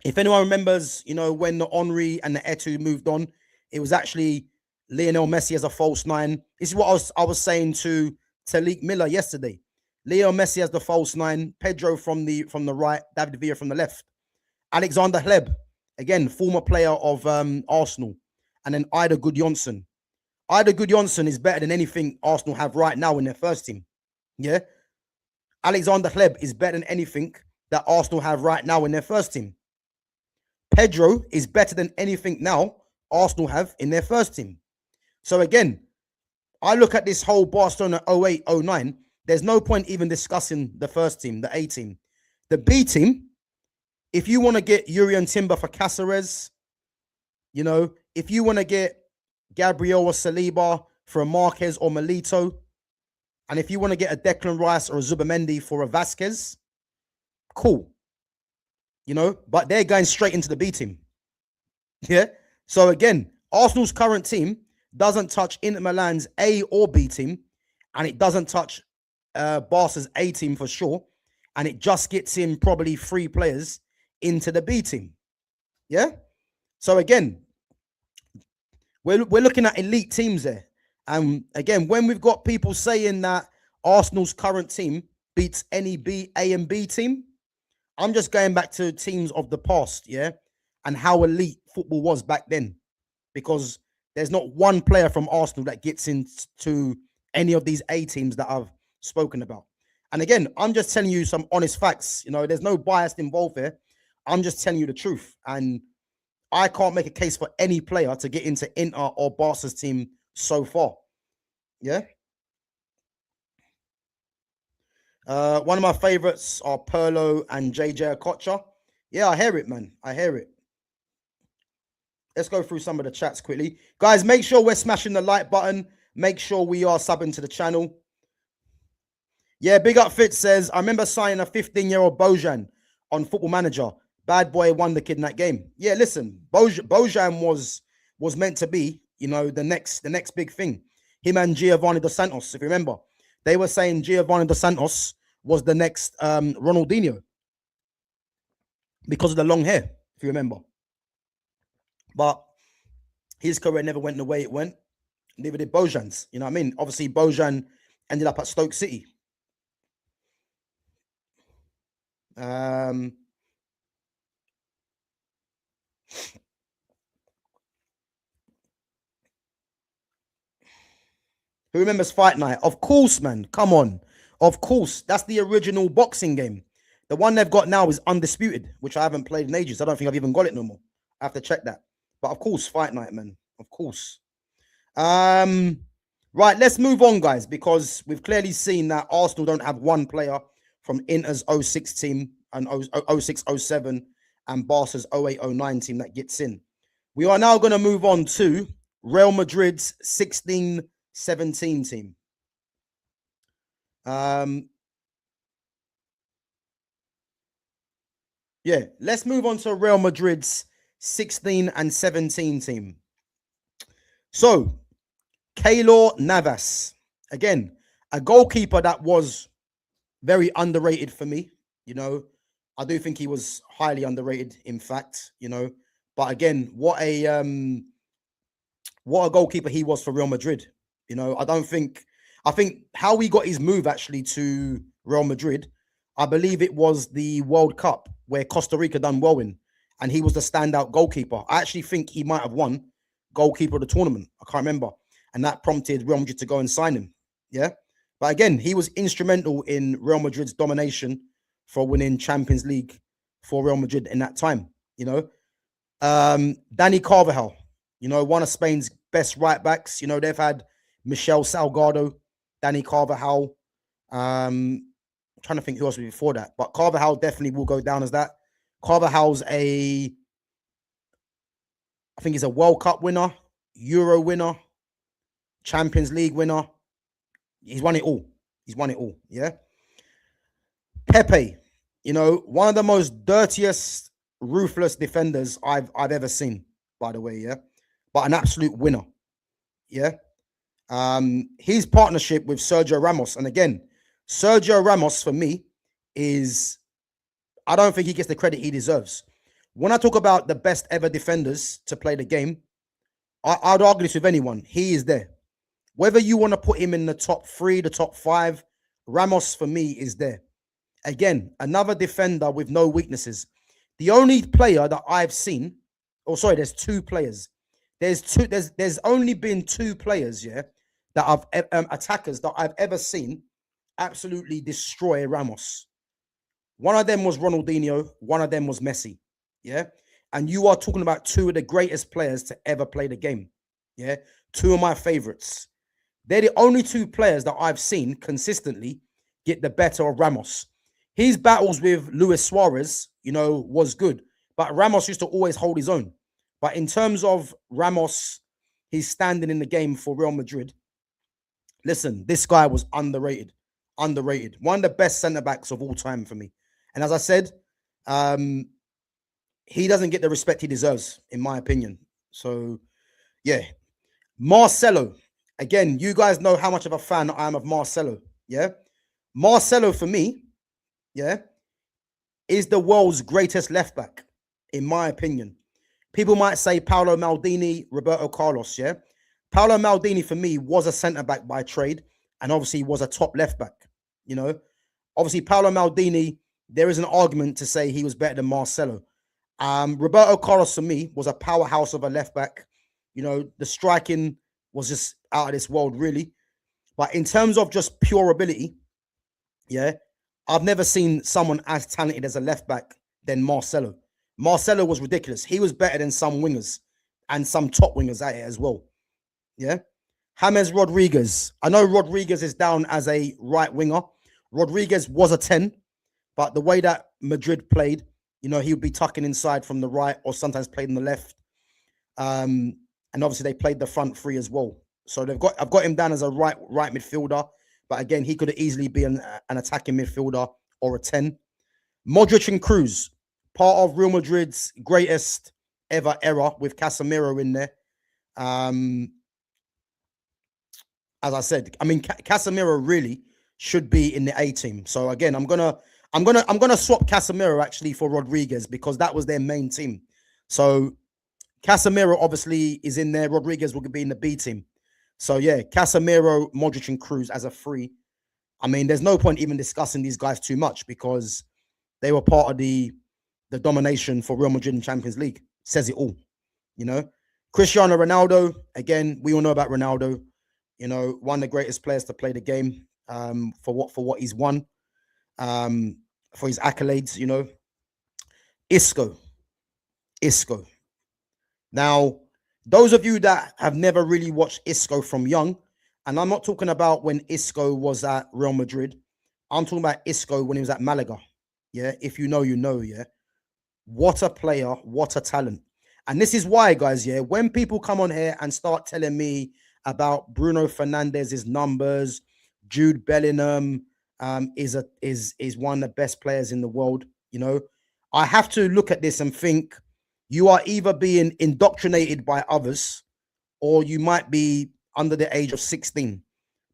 If anyone remembers, you know, when the Henry and the Eto'o moved on, it was actually Lionel Messi as a false 9. This is what I was saying to Talik Miller yesterday. Lionel Messi as the false 9, Pedro from the right, David Villa from the left. Alexander Hleb, again, former player of Arsenal. And then Ida Gudjonsson. Ida Gudjonsson is better than anything Arsenal have right now in their first team. Yeah. Alexander Hleb is better than anything that Arsenal have right now in their first team. Pedro is better than anything now Arsenal have in their first team. So again, I look at this whole Barcelona 08-09. There's no point even discussing the first team, the A team. The B team, if you want to get Urian Timber for Cáceres, you know, if you want to get Gabriel or Saliba for a Marquez or Milito, and if you want to get a Declan Rice or a Zubamendi for a Vasquez, cool. You know, but they're going straight into the B team. Yeah. So again, Arsenal's current team doesn't touch Inter Milan's A or B team, and it doesn't touch Barca's A team for sure, and it just gets in probably 3 players into the B team. Yeah. So again, we're looking at elite teams there. And again, when we've got people saying that Arsenal's current team beats any A and B team, I'm just going back to teams of the past, yeah, and how elite football was back then. Because there's not one player from Arsenal that gets into any of these A teams that I've spoken about. And again, I'm just telling you some honest facts. You know, there's no bias involved here. I'm just telling you the truth. And I can't make a case for any player to get into Inter or Barca's team so far. Yeah. One of my favorites are Pirlo and JJ Okocha. Yeah, I hear it, man. I hear it. Let's go through some of the chats quickly. Guys, make sure we're smashing the like button. Make sure we are subbing to the channel. Yeah, Big Up Fit says, I remember signing a 15-year-old Bojan on Football Manager. Bad boy won the kid in that game. Yeah, listen, Bojan was meant to be, you know, the next big thing. Him and Giovanni Dos Santos, if you remember. They were saying Giovanni Dos Santos was the next Ronaldinho because of the long hair, if you remember. But his career never went the way it went. Neither did Bojan's. You know what I mean? Obviously, Bojan ended up at Stoke City. Who remembers Fight Night? Of course, man. Come on. Of course. That's the original boxing game. The one they've got now is Undisputed, which I haven't played in ages. I don't think I've even got it no more. I have to check that. But of course, Fight Night, man. Of course. Right, let's move on, guys, because we've clearly seen that Arsenal don't have one player from Inter's 06 team and 06-07 and Barca's 08-09 team that gets in. We are now going to move on to Real Madrid's 16-17 team. Yeah, let's move on to Real Madrid's 16 and 17 team. So, Keylor Navas, again, a goalkeeper that was very underrated for me. You know, I do think he was highly underrated, in fact, you know. But again, what a goalkeeper he was for Real Madrid. You know, I think how he got his move actually to Real Madrid, I believe it was the World Cup where Costa Rica done well in, and he was the standout goalkeeper. I actually think he might have won goalkeeper of the tournament. I can't remember. And that prompted Real Madrid to go and sign him. Yeah. But again, he was instrumental in Real Madrid's domination for winning Champions League for Real Madrid in that time. You know, Dani Carvajal, you know, one of Spain's best right backs. You know, they've had Michel Salgado, Dani Carvajal. I'm trying to think who else was before that, but Carvajal definitely will go down as that. Carvajal's I think he's a World Cup winner, Euro winner, Champions League winner. He's won it all. He's won it all. Yeah. Pepe, you know, one of the most dirtiest, ruthless defenders I've ever seen, by the way. Yeah. But an absolute winner. Yeah. His partnership with Sergio Ramos. And again, Sergio Ramos for me is, I don't think he gets the credit he deserves. When I talk about the best ever defenders to play the game, I'd argue this with anyone. He is there. Whether you want to put him in the top 3, the top 5, Ramos for me is there. Again, another defender with no weaknesses. The only player that I've seen, there's 2 players. There's only been 2 players, yeah, that I've attackers that I've ever seen absolutely destroy Ramos. One of them was Ronaldinho. One of them was Messi. Yeah. And you are talking about 2 of the greatest players to ever play the game. Yeah. 2 of my favorites. They're the only 2 players that I've seen consistently get the better of Ramos. His battles with Luis Suarez, you know, was good. But Ramos used to always hold his own. But in terms of Ramos, his standing in the game for Real Madrid, listen, this guy was underrated. Underrated. One of the best centre-backs of all time for me. And as I said, he doesn't get the respect he deserves, in my opinion. So, yeah. Marcelo. Again, you guys know how much of a fan I am of Marcelo. Yeah. Marcelo, for me, yeah, is the world's greatest left back, in my opinion. People might say Paolo Maldini, Roberto Carlos, yeah. Paolo Maldini, for me, was a centre back by trade, and obviously was a top left back. You know, obviously Paolo Maldini, there is an argument to say he was better than Marcelo. Roberto Carlos, for me, was a powerhouse of a left back. You know, the striking was just out of this world, really. But in terms of just pure ability, yeah, I've never seen someone as talented as a left back than Marcelo. Marcelo was ridiculous. He was better than some wingers and some top wingers at it as well. Yeah. James Rodriguez. I know Rodriguez is down as a right winger. Rodriguez was a 10, but the way that Madrid played, you know, he would be tucking inside from the right or sometimes played on the left. And obviously they played the front three as well. So I've got him down as a right midfielder. But again, he could easily be an attacking midfielder or a 10. Modric and Cruz, part of Real Madrid's greatest ever era with Casemiro in there. As I said, I mean, Casemiro really should be in the A team. So again, I'm gonna swap Casemiro actually for Rodriguez because that was their main team. So Casemiro obviously is in there. Rodriguez will be in the B team. So yeah, Casemiro, Modric, and Cruz as a free. I mean, there's no point even discussing these guys too much because they were part of the domination for Real Madrid in Champions League. Says it all, you know. Cristiano Ronaldo, again, we all know about Ronaldo. You know, one of the greatest players to play the game. For what he's won, for his accolades. You know, Isco. Now, those of you that have never really watched Isco from young, and I'm not talking about when Isco was at Real Madrid. I'm talking about Isco when he was at Malaga. Yeah, if you know, you know, yeah. What a player, what a talent. And this is why, guys, yeah, when people come on here and start telling me about Bruno Fernandes's numbers, Jude Bellingham is one of the best players in the world, you know, I have to look at this and think you are either being indoctrinated by others or you might be under the age of 16,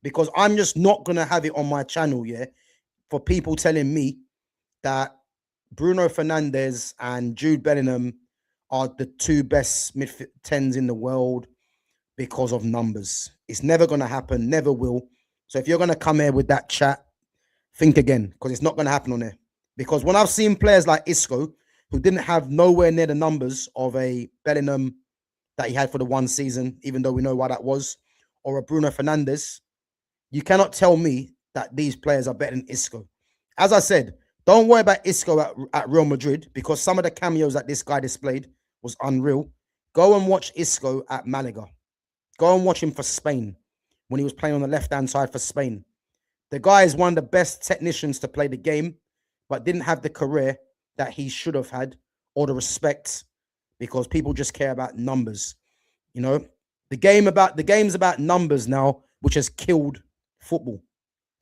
because I'm just not going to have it on my channel, yeah, for people telling me that Bruno Fernandes and Jude Bellingham are the two best mid 10s in the world because of numbers. It's never going to happen, never will. So if you're going to come here with that chat, think again, because it's not going to happen on there. Because when I've seen players like Isco, who didn't have nowhere near the numbers of a Bellingham that he had for the one season, even though we know why that was, or a Bruno Fernandes, you cannot tell me that these players are better than Isco. As I said, don't worry about Isco at Real Madrid, because some of the cameos that this guy displayed was unreal. Go and watch Isco at Malaga. Go and watch him for Spain when he was playing on the left-hand side for Spain. The guy is one of the best technicians to play the game, but didn't have the career that he should have had or the respect, because people just care about numbers. You know, the game's about numbers now, which has killed football.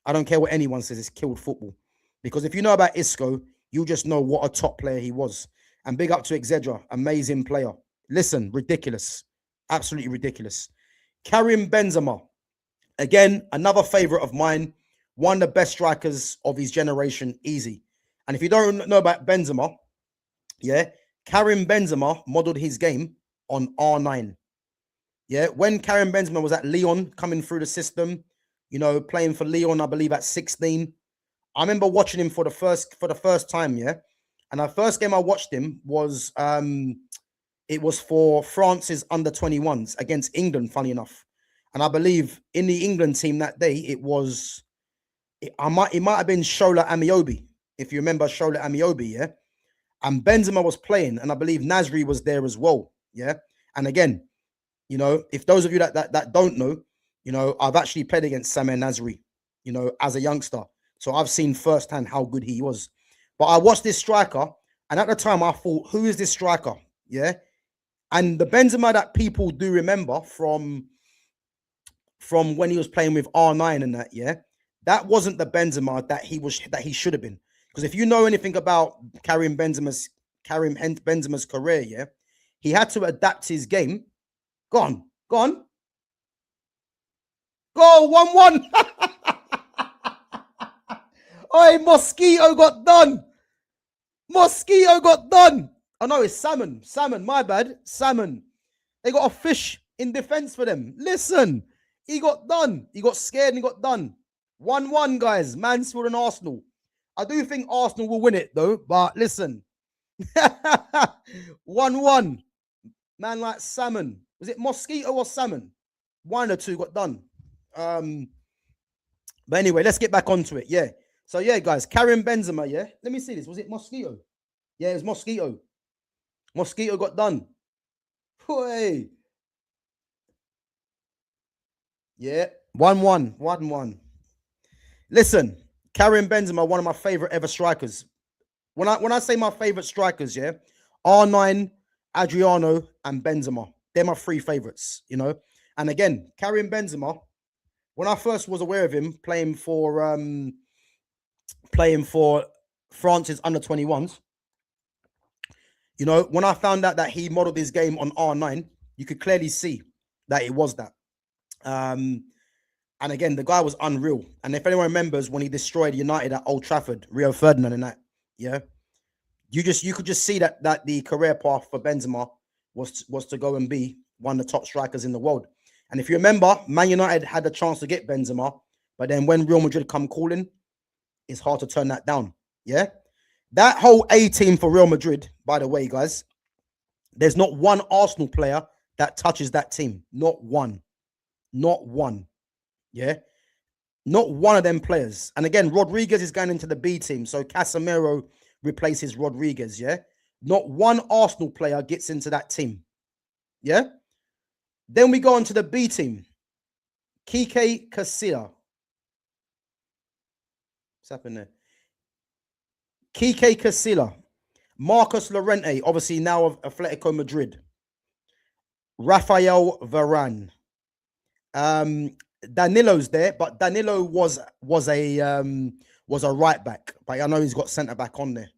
I don't care what anyone says, it's killed football. Because if you know about Isco, you just know what a top player he was. And big up to Exedra, amazing player. Listen, ridiculous. Absolutely ridiculous. Karim Benzema, again, another favorite of mine. One of the best strikers of his generation, easy. And if you don't know about Benzema, yeah, Karim Benzema modeled his game on R9. Yeah, when Karim Benzema was at Lyon, coming through the system, you know, playing for Lyon, I believe at 16. I remember watching him for the first time, yeah. And the first game I watched him was it was for France's under-21s against England, funny enough. And I believe in the England team that day, it might have been Shola Amiobi, if you remember Shola Amiobi, yeah. And Benzema was playing, and I believe Nasri was there as well, yeah. And again, you know, if those of you that don't know, you know, I've actually played against Samir Nasri, you know, as a youngster. So I've seen firsthand how good he was. But I watched this striker, and at the time I thought, who is this striker? Yeah. And the Benzema that people do remember from when he was playing with R9 and that, yeah, that wasn't the Benzema that he should have been. Because if you know anything about Karim Benzema's career, yeah, He had to adapt his game. Go on. Go on. Go 1-1. Oi, Mosquito got done. Mosquito got done. Oh, no, it's salmon. Salmon, my bad. Salmon. They got a fish in defense for them. Listen, he got done. He got scared and he got done. 1-1, guys. Mansfield and Arsenal. I do think Arsenal will win it, though. But listen. 1-1. Man like salmon. Was it mosquito or salmon? One or two got done. But anyway, let's get back onto it. Yeah. So, yeah, guys. Karim Benzema, yeah? Let me see this. Was it mosquito? Yeah, it was mosquito. Mosquito got done. Boy. Yeah. 1-1. 1-1. Listen, Karim Benzema, one of my favorite ever strikers. When I say my favorite strikers, yeah, R9, Adriano, and Benzema. They're my three favorites, you know. And again, Karim Benzema, when I first was aware of him playing for France's under-21s, you know, when I found out that he modeled his game on R9, you could clearly see that it was that. And again, the guy was unreal. And if anyone remembers when he destroyed United at Old Trafford, Rio Ferdinand and that, yeah, you could just see that the career path for Benzema was to go and be one of the top strikers in the world. And if you remember, Man United had the chance to get Benzema, but then when Real Madrid come calling, it's hard to turn that down. Yeah, that whole A team for Real Madrid, by the way, guys, there's not one Arsenal player that touches that team. Not one. Not one. Yeah. Not one of them players. And again, Rodriguez is going into the B team. So Casemiro replaces Rodriguez. Yeah. Not one Arsenal player gets into that team. Yeah. Then we go on to the B team. Kike Casilla. What's happened there? Kike Casilla. Marcus Llorente, obviously now of Atletico Madrid. Rafael Varane. Danilo's there, but Danilo was a right back, but I know he's got centre back on there.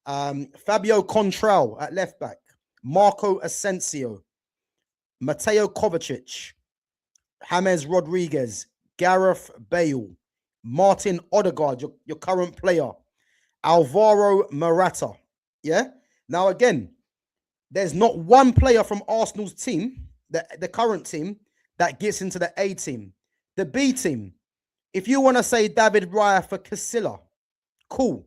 Fabio Contral at left back, Marco Asensio, Mateo Kovacic, James Rodriguez, Gareth Bale, Martin Odegaard, your current player, Alvaro Morata. Yeah. Now again, there's not one player from Arsenal's team, the current team, that gets into the A team. The B team, if you want to say David Raya for Casilla, cool.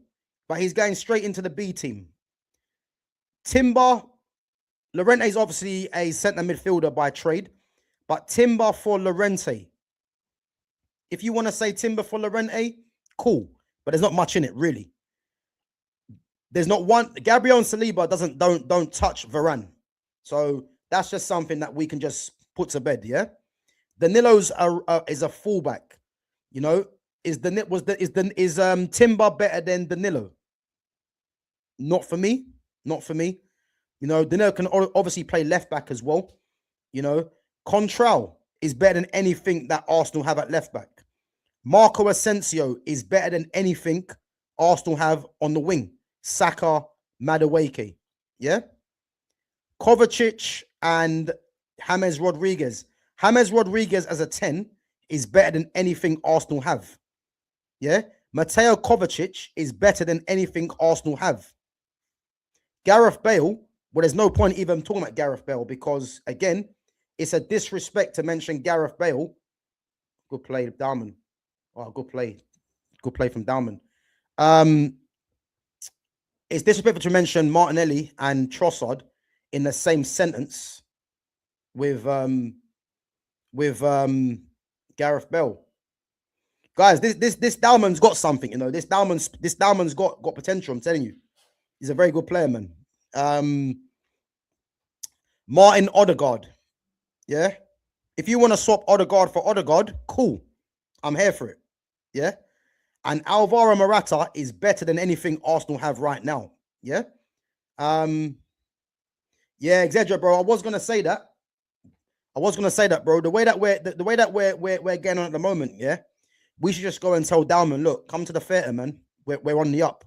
But he's going straight into the B team. Timber, Llorente is obviously a centre midfielder by trade. But Timber for Llorente. If you want to say Timber for Llorente, cool. But there's not much in it, really. There's not one. Gabriel and Saliba don't touch Varane. So that's just something that we can just put to bed, yeah? Danilo's is a fullback. You know, is Timber better than Danilo? Not for me. Not for me. You know, Danilo can obviously play left back as well. You know, Contral is better than anything that Arsenal have at left back. Marco Asensio is better than anything Arsenal have on the wing. Saka, Madueke. Yeah? Kovacic and James Rodriguez. James Rodriguez as a 10 is better than anything Arsenal have. Yeah? Mateo Kovacic is better than anything Arsenal have. Gareth Bale, well, there's no point even talking about Gareth Bale because, again, it's a disrespect to mention Gareth Bale. Good play, Dalman. Oh, good play. Good play from Dalman. It's disrespectful to mention Martinelli and Trossard in the same sentence with Gareth Bale. Guys, this Dalman's got something, you know. This Dalman's got potential, I'm telling you. He's a very good player, man. Martin Odegaard. Yeah. If you want to swap Odegaard for Odegaard, cool. I'm here for it. Yeah. And Alvaro Morata is better than anything Arsenal have right now. Yeah. Yeah, Exedra, bro. I was gonna say that, bro. The way that we're getting on at the moment, yeah. We should just go and tell Dalman, look, come to the theatre, man. We're on the up.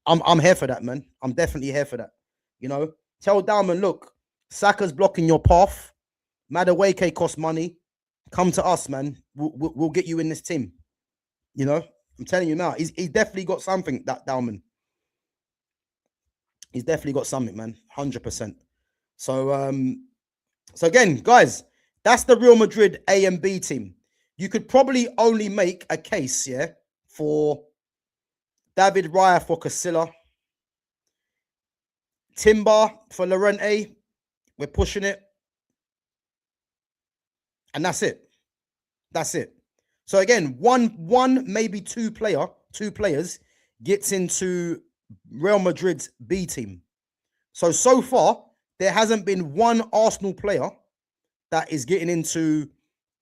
I'm here for that, man. I'm definitely here for that. You know, tell Dalman, look, Saka's blocking your path. Madueke costs money. Come to us, man. We'll get you in this team. You know, I'm telling you now, he's definitely got something, that Dalman. He's definitely got something, man. 100%. So, so again, guys, that's the Real Madrid A and B team. You could probably only make a case, yeah, for David Raya for Casilla, Timber for Llorente. We're pushing it. And that's it. That's it. So again, one maybe two players gets into Real Madrid's B team. So far, there hasn't been one Arsenal player that is getting into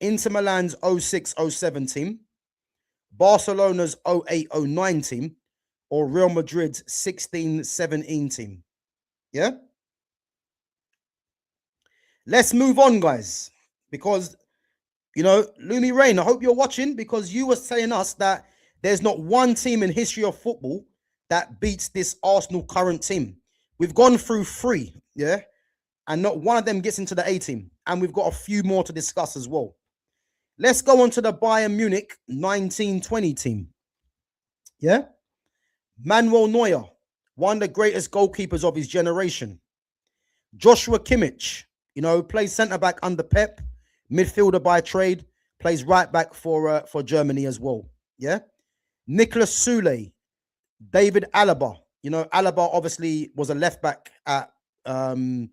Inter Milan's 06-07 team, Barcelona's 08-09 team, or Real Madrid's 16-17 team. Yeah? Let's move on, guys, because, you know, Lumi Rain, I hope you're watching, because you were telling us that there's not one team in history of football that beats this Arsenal current team. We've gone through 3, yeah? And not one of them gets into the A team. And we've got a few more to discuss as well. Let's go on to the Bayern Munich 1920 team. Yeah? Manuel Neuer, one of the greatest goalkeepers of his generation. Joshua Kimmich, you know, plays centre-back under Pep, midfielder by trade, plays right-back for Germany as well. Yeah? Nicolas Soule, David Alaba. You know, Alaba obviously was a left-back at Bayern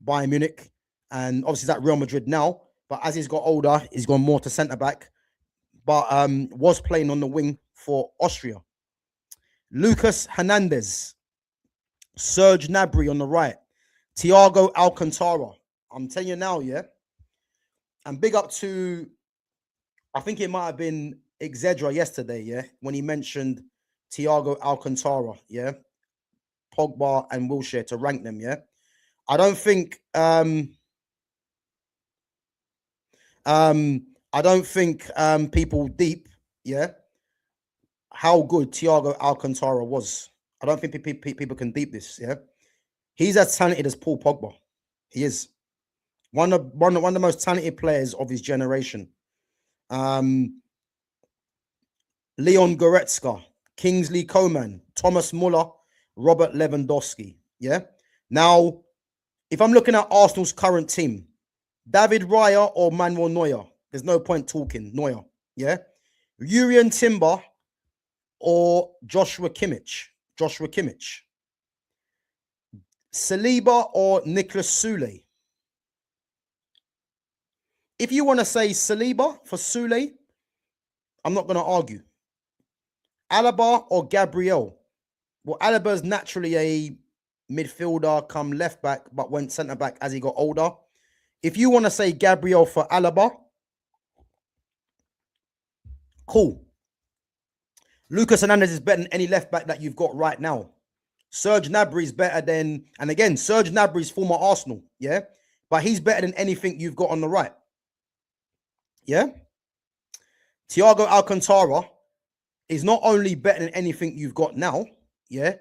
Munich, and obviously he's at Real Madrid now. But as he's got older, he's gone more to centre-back, but was playing on the wing for Austria. Lucas Hernandez, Serge Gnabry on the right, Thiago Alcantara. I'm telling you now, yeah. And big up to, I think it might have been Exedra yesterday, yeah, when he mentioned Thiago Alcantara, yeah, Pogba and Wilshere to rank them, yeah. I don't think people deep, yeah, how good Thiago Alcantara was. I don't think people can deep this, yeah. He's as talented as Paul Pogba. He is one of the most talented players of his generation. Leon Goretzka, Kingsley Coman, Thomas Muller, Robert Lewandowski. Yeah. Now, if I'm looking at Arsenal's current team, David Raya or Manuel Neuer, there's no point talking. Neuer. Yeah. Jurrien Timber or Joshua Kimmich. Saliba or Nicolas Soule. If you want to say Saliba for Soule, I'm not going to argue. Alaba or Gabriel. Well, Alaba is naturally a midfielder come left back, but went centre back as he got older. If you want to say Gabriel for Alaba, cool. Lucas Hernandez is better than any left back that you've got right now. Serge Gnabry is better than, and again, Serge Gnabry is former Arsenal, yeah? But he's better than anything you've got on the right. Yeah? Thiago Alcantara is not only better than anything you've got now, yeah?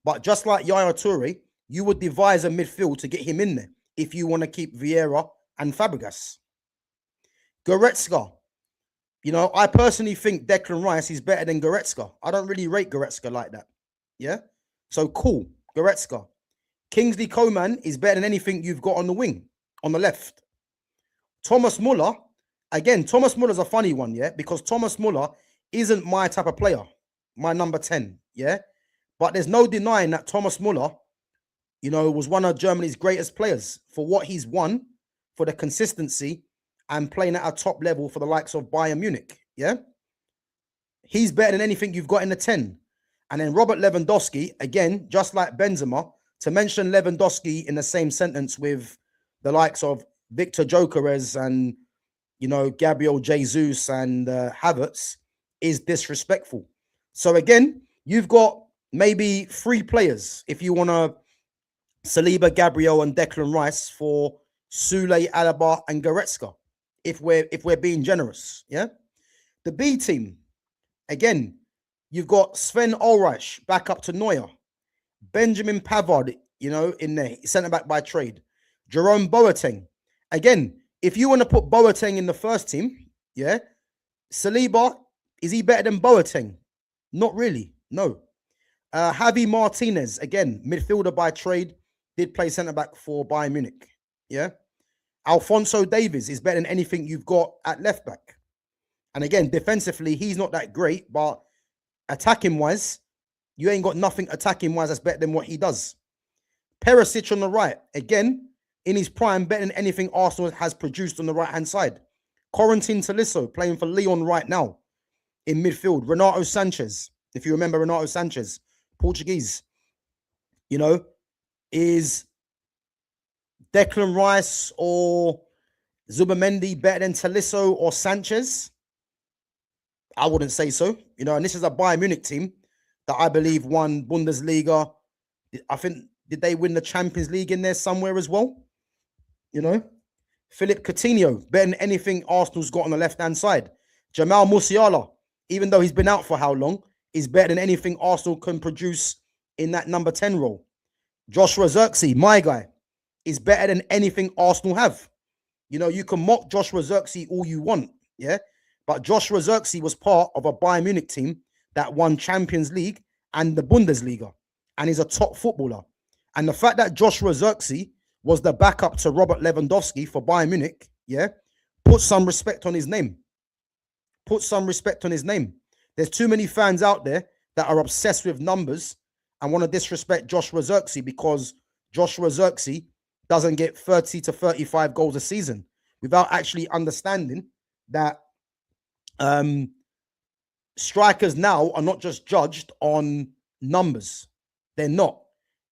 But just like Yaya Toure, you would devise a midfield to get him in there if you want to keep Vieira and Fabregas. Goretzka. You know, I personally think Declan Rice is better than Goretzka. I don't really rate Goretzka like that. Yeah? So cool, Goretzka. Kingsley Coman is better than anything you've got on the wing, on the left. Thomas Muller, again, Thomas Muller's a funny one, yeah? Because Thomas Muller isn't my type of player, my number 10, yeah? But there's no denying that Thomas Muller, you know, was one of Germany's greatest players for what he's won, for the consistency, and playing at a top level for the likes of Bayern Munich, yeah? He's better than anything you've got in the 10. And then Robert Lewandowski, again, just like Benzema, to mention Lewandowski in the same sentence with the likes of Victor Gyökeres and, you know, Gabriel Jesus and Havertz is disrespectful. So again, you've got maybe 3 players if you want to Saliba, Gabriel and Declan Rice for Soule, Alaba and Goretzka, if we're being generous, yeah? The B team, again, you've got Sven Ulreich back up to Neuer. Benjamin Pavard, you know, in there, centre-back by trade. Jerome Boateng. Again, if you want to put Boateng in the first team, yeah, Saliba, is he better than Boateng? Not really, no. Javi Martinez, again, midfielder by trade, did play centre-back for Bayern Munich, yeah. Alphonso Davies is better than anything you've got at left-back. And again, defensively, he's not that great, but attacking-wise, you ain't got nothing attacking-wise that's better than what he does. Perisic on the right, again, in his prime, better than anything Arsenal has produced on the right-hand side. Corentin Tolisso playing for Lyon right now in midfield. Renato Sanchez, if you remember Renato Sanchez, Portuguese, you know, is Declan Rice or Zubamendi better than Tolisso or Sanchez? I wouldn't say so, you know, and this is a Bayern Munich team that I believe won Bundesliga. I think, did they win the Champions League in there somewhere as well? You know, Philippe Coutinho, better than anything Arsenal's got on the left-hand side. Jamal Musiala, even though he's been out for how long, is better than anything Arsenal can produce in that number 10 role. Joshua Zirkzee, my guy, is better than anything Arsenal have. You know, you can mock Joshua Zirkzee all you want, yeah? But Joshua Zirkzee was part of a Bayern Munich team that won Champions League and the Bundesliga, and is a top footballer. And the fact that Joshua Zirkzee was the backup to Robert Lewandowski for Bayern Munich, yeah, put some respect on his name. Put some respect on his name. There's too many fans out there that are obsessed with numbers and want to disrespect Joshua Zirkzee because Joshua Zirkzee doesn't get 30 to 35 goals a season without actually understanding that strikers now are not just judged on numbers. They're not.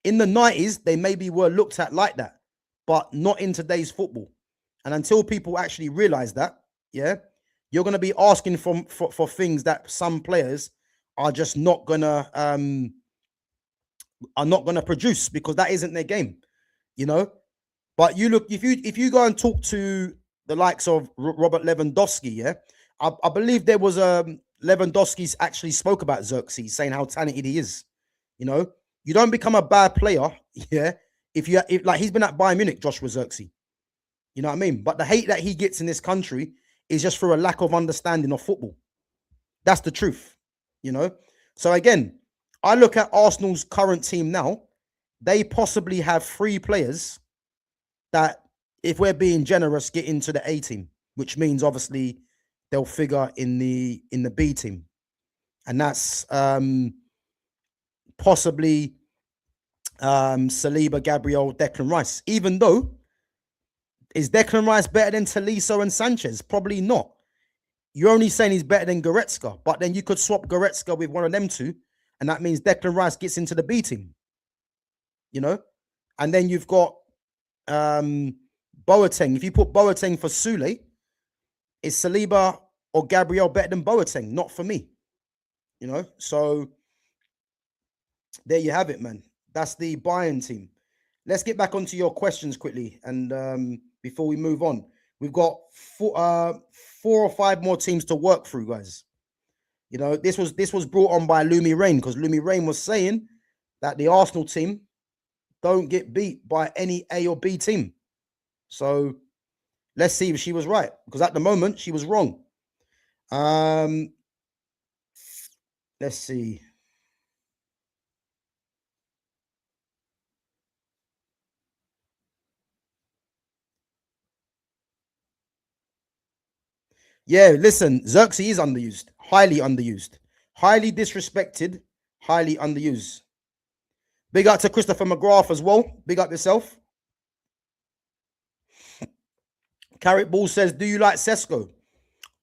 In the 90s, they maybe were looked at like that, but not in today's football. And until people actually realize that, yeah, you're going to be asking for things that some players are just not going to produce because that isn't their game, you know. But you look, if you go and talk to the likes of Robert Lewandowski, yeah, I believe there was Lewandowski actually spoke about Zirkzee, saying how talented he is. You know, you don't become a bad player, yeah, if like he's been at Bayern Munich, Joshua Zirkzee. You know what I mean? But the hate that he gets in this country is just for a lack of understanding of football. That's the truth, you know? So again, I look at Arsenal's current team now. They possibly have 3 players that, if we're being generous, get into the A team, which means obviously they'll figure in the B team. And that's possibly Saliba, Gabriel, Declan Rice. Even though, is Declan Rice better than Tolisso and Sanchez? Probably not. You're only saying he's better than Goretzka, but then you could swap Goretzka with one of them two, and that means Declan Rice gets into the B team. You know? And then you've got Boateng. If you put Boateng for Sule, is Saliba or Gabriel better than Boateng? Not for me. You know? So there you have it, man. That's the Bayern team. Let's get back onto your questions quickly, and before we move on, we've got 4 or 5 more teams to work through, guys. You know, this was brought on by Lumi Rain, because Lumi Rain was saying that the Arsenal team don't get beat by any A or B team. So let's see if she was right, because at the moment she was wrong. Let's see. Yeah, listen, Xerxes is underused, highly disrespected, highly underused. Big up to Christopher McGrath as well. Big up yourself. Carrot Ball says, do you like Sesko?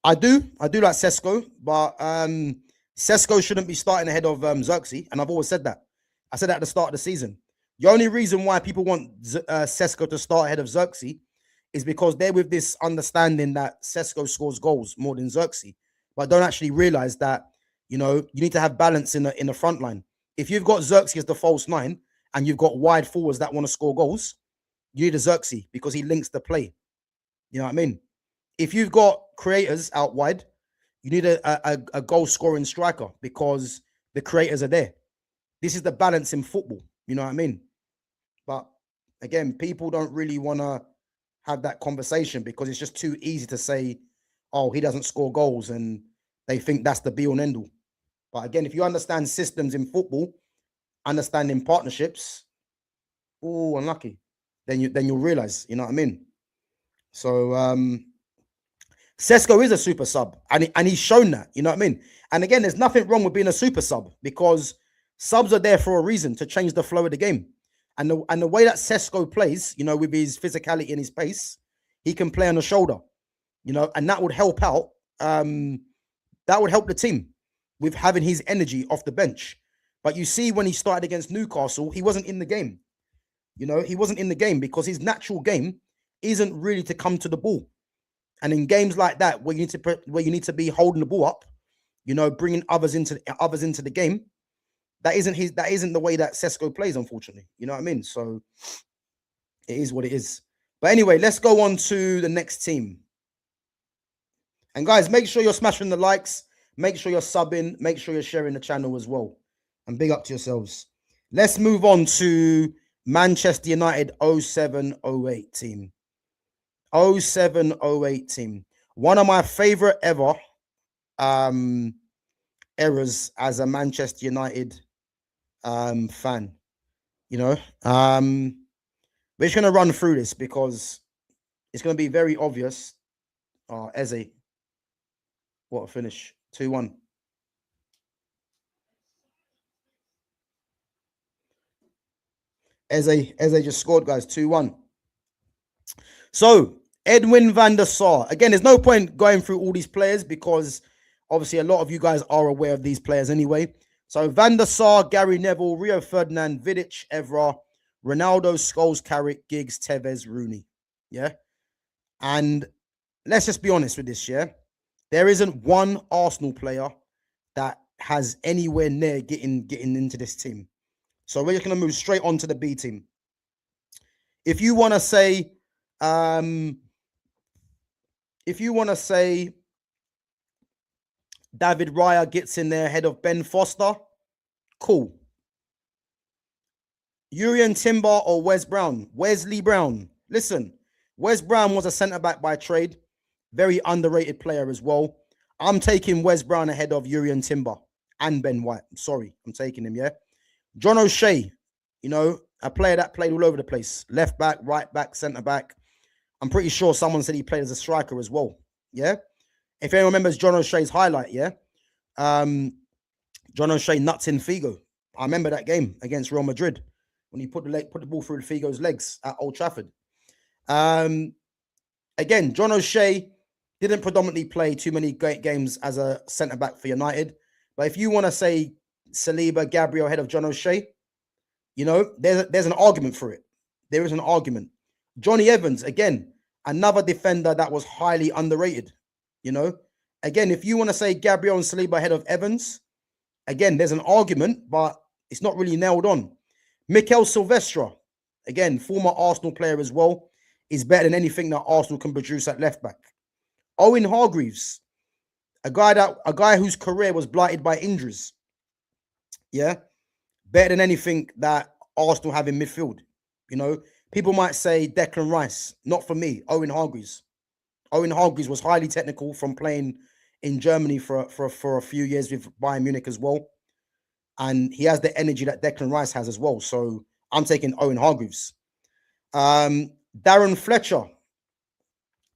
I do like Sesko, but Sesko shouldn't be starting ahead of Xerxes, and I've always said that. I said that at the start of the season. The only reason why people want Sesko to start ahead of Xerxes is because they're with this understanding that Sesko scores goals more than Xerxes, but don't actually realize that, you know, you need to have balance in the front line. If you've got Xerxes as the false 9 and you've got wide forwards that want to score goals, you need a Xerxes because he links the play. You know what I mean? If you've got creators out wide, you need a goal scoring striker because the creators are there. This is the balance in football. You know what I mean? But Again, people don't really want to have that conversation because it's just too easy to say, oh, he doesn't score goals, and they think that's the be all and end all. But again, if you understand systems in football, understanding partnerships, oh, unlucky, then you'll realize, you know what I mean? So Sesko is a super sub, and he's shown that, you know what I mean? And again, there's nothing wrong with being a super sub because subs are there for a reason, to change the flow of the game. And the way that Sesko plays, you know, with his physicality and his pace, he can play on the shoulder, you know, and that would help out. That would help the team with having his energy off the bench. But you see, when he started against Newcastle, he wasn't in the game. You know, he wasn't in the game because his natural game isn't really to come to the ball. And in games like that, where you need to be holding the ball up, you know, bringing others into the game, that isn't the way that Sesko plays, unfortunately. You know what I mean? So it is what it is. But anyway, let's go on to the next team. And guys, make sure you're smashing the likes, make sure you're subbing, make sure you're sharing the channel as well. And big up to yourselves. Let's move on to Manchester United 07-08 team. 07-08 team. One of my favorite ever eras as a Manchester United fan. You know, we're just going to run through this because it's going to be very obvious. Eze, what a finish. 2-1. Eze just scored, guys. 2-1. So, Edwin van der Sar. Again, there's no point going through all these players because obviously a lot of you guys are aware of these players anyway. So, Van der Sar, Gary Neville, Rio Ferdinand, Vidic, Evra, Ronaldo, Scholes, Carrick, Giggs, Tevez, Rooney. Yeah? And let's just be honest with this, yeah? There isn't one Arsenal player that has anywhere near getting into this team. So we're just going to move straight on to the B team. If you want to say, David Raya gets in there ahead of Ben Foster, cool. Urian Timber or Wes Brown? Wesley Brown. Listen, Wes Brown was a centre-back by trade. Very underrated player as well. I'm taking Wes Brown ahead of Urian Timber and Ben White. Sorry, I'm taking him, yeah? John O'Shea, you know, a player that played all over the place. Left back, right back, centre-back. I'm pretty sure someone said he played as a striker as well, yeah? If anyone remembers John O'Shea's highlight, yeah? John O'Shea nuts in Figo. I remember that game against Real Madrid when he put the ball through Figo's legs at Old Trafford. Again, John O'Shea didn't predominantly play too many great games as a centre-back for United. But if you want to say Saliba, Gabriel ahead of John O'Shea, you know, there's an argument for it. There is an argument. Johnny Evans, again, another defender that was highly underrated, you know. Again, if you want to say Gabriel and Saliba ahead of Evans, again, there's an argument, but it's not really nailed on. Mikel Silvestre, again, former Arsenal player as well, is better than anything that Arsenal can produce at left back. Owen Hargreaves, a guy whose career was blighted by injuries. Yeah, better than anything that Arsenal have in midfield. You know, people might say Declan Rice. Not for me. Owen Hargreaves. Owen Hargreaves was highly technical from playing in Germany for a few years with Bayern Munich as well, and he has the energy that Declan Rice has as well. So I'm taking Owen Hargreaves. Darren Fletcher,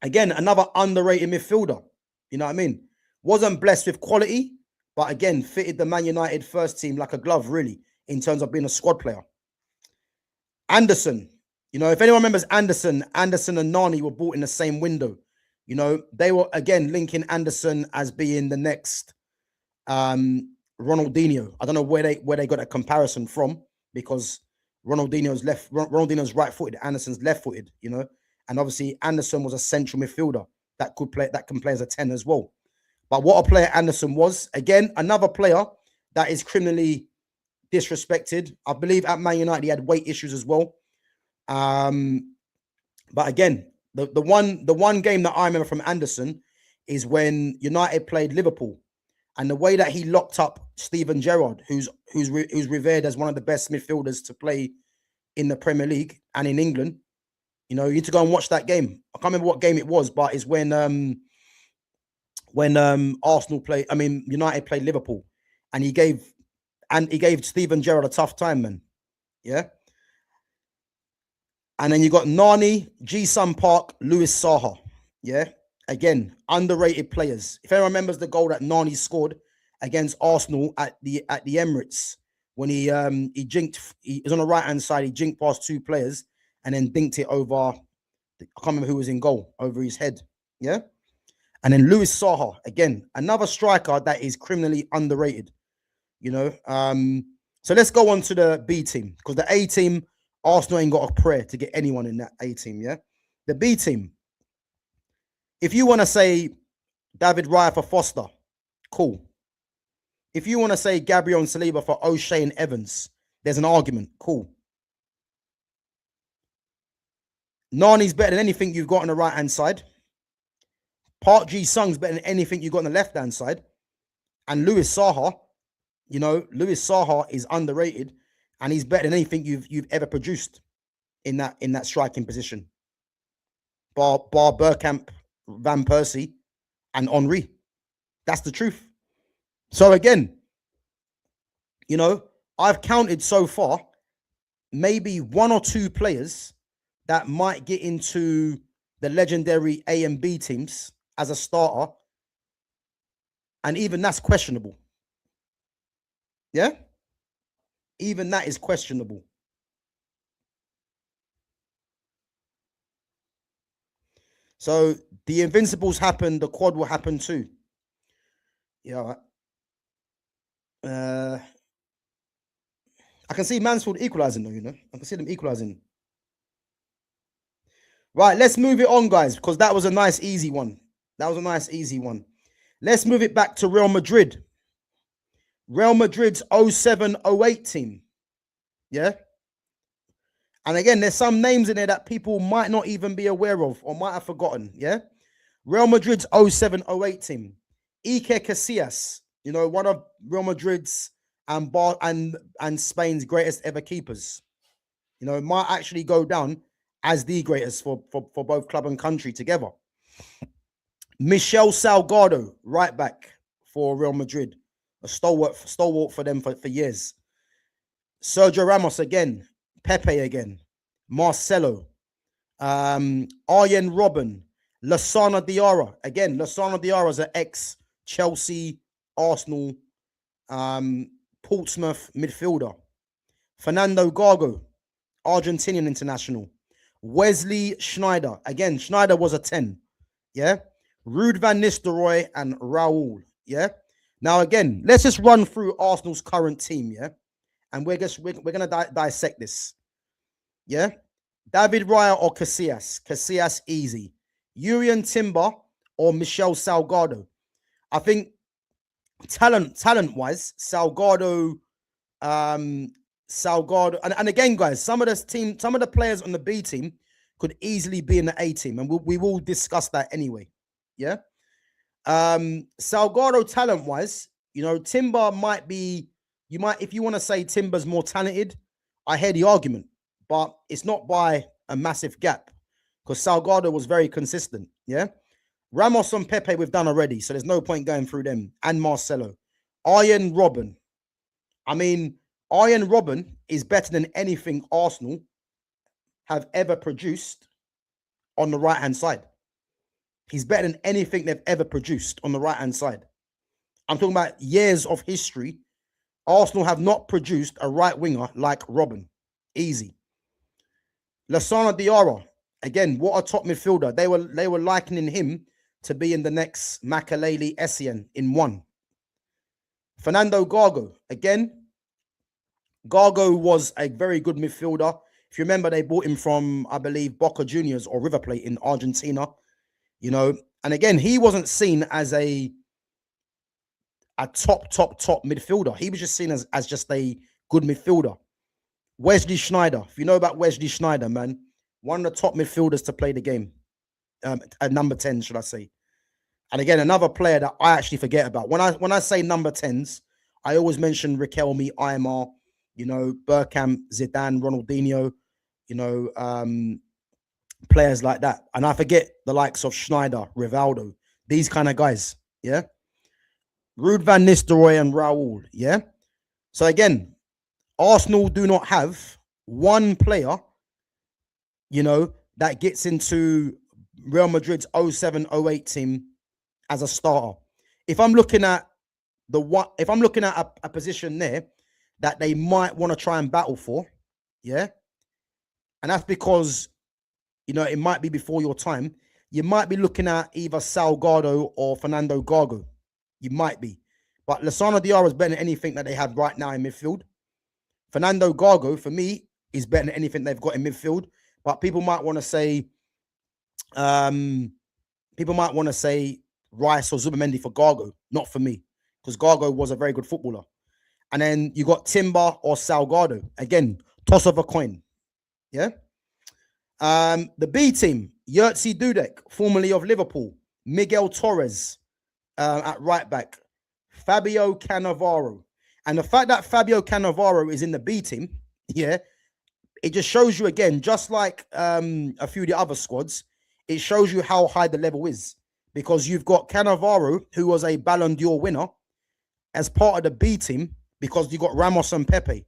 again, another underrated midfielder. You know what I mean? Wasn't blessed with quality, but again, fitted the Man United first team like a glove, really, in terms of being a squad player. Anderson, you know, if anyone remembers Anderson and Nani were bought in the same window. You know, they were, again, linking Anderson as being the next Ronaldinho. I don't know where they got that comparison from, because Ronaldinho's right-footed, Anderson's left-footed, you know. And obviously Anderson was a central midfielder that can play as a 10 as well. But what a player Anderson was. Again, another player that is criminally disrespected. I believe at Man United he had weight issues as well. But again, the one game that I remember from Anderson is when United played Liverpool, and the way that he locked up Steven Gerrard, who's revered as one of the best midfielders to play in the Premier League and in England. You know, you need to go and watch that game. I can't remember what game it was, but it's when Arsenal played, United played Liverpool, and he gave Steven Gerrard a tough time, man. Yeah. And then you got Nani, Ji-Sung Park, Louis Saha. Yeah. Again, underrated players. If anyone remembers the goal that Nani scored against Arsenal at the Emirates, when he was on the right hand side, he jinked past two players and then dinked it over. I can't remember who was in goal, over his head. Yeah. And then Louis Saha, again, another striker that is criminally underrated. You know, so let's go on to the B team, because the A team, Arsenal ain't got a prayer to get anyone in that A team. Yeah, the B team. If you want to say David Raya for Foster, cool. If you want to say Gabriel and Saliba for O'Shea and Evans, there's an argument. Cool. Nani's better than anything you've got on the right hand side. Park Ji-Sung's better than anything you've got on the left hand side, and Louis Saha. You know, Louis Saha is underrated, and he's better than anything you've ever produced in that striking position. Bar Bergkamp, Van Persie, and Henry. That's the truth. So again, you know, I've counted so far maybe one or two players that might get into the legendary A and B teams as a starter, and even that's questionable. Yeah? Even that is questionable. So the Invincibles happen, the quad will happen too. Yeah. I can see Mansfield equalizing though, you know. I can see them equalizing. Right, let's move it on, guys, because that was a nice, easy one. Let's move it back to Real Madrid. Real Madrid's 07-08 team. Yeah. And again, there's some names in there that people might not even be aware of or might have forgotten. Yeah. Real Madrid's 07-08 team. Iker Casillas, you know, one of Real Madrid's and Spain's greatest ever keepers. You know, might actually go down as the greatest for both club and country together. Michel Salgado, right back for Real Madrid. A stalwart for them for years. Sergio Ramos again. Pepe again. Marcelo. Arjen Robben. Lassana Diarra. Again, Lassana Diarra is an ex-Chelsea, Arsenal, Portsmouth midfielder. Fernando Gago, Argentinian international. Wesley Sneijder. Again, Sneijder was a 10. Yeah. Ruud van Nistelrooy and Raul. Yeah. Now, again, let's just run through Arsenal's current team, yeah? And we're going to dissect this, yeah? David Raya or Casillas? Casillas, easy. Jurrien Timber or Michel Salgado? I think talent-wise, Salgado, and again, guys, some of the players on the B team could easily be in the A team, and we will discuss that anyway, yeah? Salgado talent wise, you know, Timber might be, if you want to say Timber's more talented, I hear the argument, but it's not by a massive gap, because Salgado was very consistent. Yeah. Ramos and Pepe we've done already, so there's no point going through them. And Marcelo. Arjen Robben. I mean, Arjen Robben is better than anything Arsenal have ever produced on the right hand side. He's better than anything they've ever produced on the right-hand side. I'm talking about years of history. Arsenal have not produced a right winger like Robben. Easy. Lassana Diarra. Again, what a top midfielder. They were likening him to be in the next Makelele Essien in one. Fernando Gago. Again, Gago was a very good midfielder. If you remember, they bought him from, I believe, Boca Juniors or River Plate in Argentina. You know, and again, he wasn't seen as a top midfielder. He was just seen as just a good midfielder. Wesley Sneijder. If you know about Wesley Sneijder, man, one of the top midfielders to play the game. At number 10, should I say. And again, another player that I actually forget about. When I say number 10s, I always mention Riquelme, Aymar, you know, Bergkamp, Zidane, Ronaldinho. you know, players like that. And I forget the likes of Schneider, Rivaldo, these kind of guys. Yeah. Ruud van Nistelrooy and Raul. Yeah. So again, Arsenal do not have one player, you know, that gets into Real Madrid's 07-08 team as a starter. If I'm looking at a position there that they might want to try and battle for, yeah, and that's because, you know, it might be before your time. You might be looking at either Salgado or Fernando Gago. You might be. But Lissandro Diarra is better than anything that they have right now in midfield. Fernando Gago, for me, is better than anything they've got in midfield. But people might want to say, Rice or Zubamendi for Gago. Not for me, because Gago was a very good footballer. And then you got Timber or Salgado. Again, toss of a coin. Yeah. The B team, Jerzy Dudek, formerly of Liverpool, Miguel Torres at right back, Fabio Cannavaro. And the fact that Fabio Cannavaro is in the B team, yeah, it just shows you again, just like a few of the other squads, it shows you how high the level is. Because you've got Cannavaro, who was a Ballon d'Or winner, as part of the B team, because you've got Ramos and Pepe.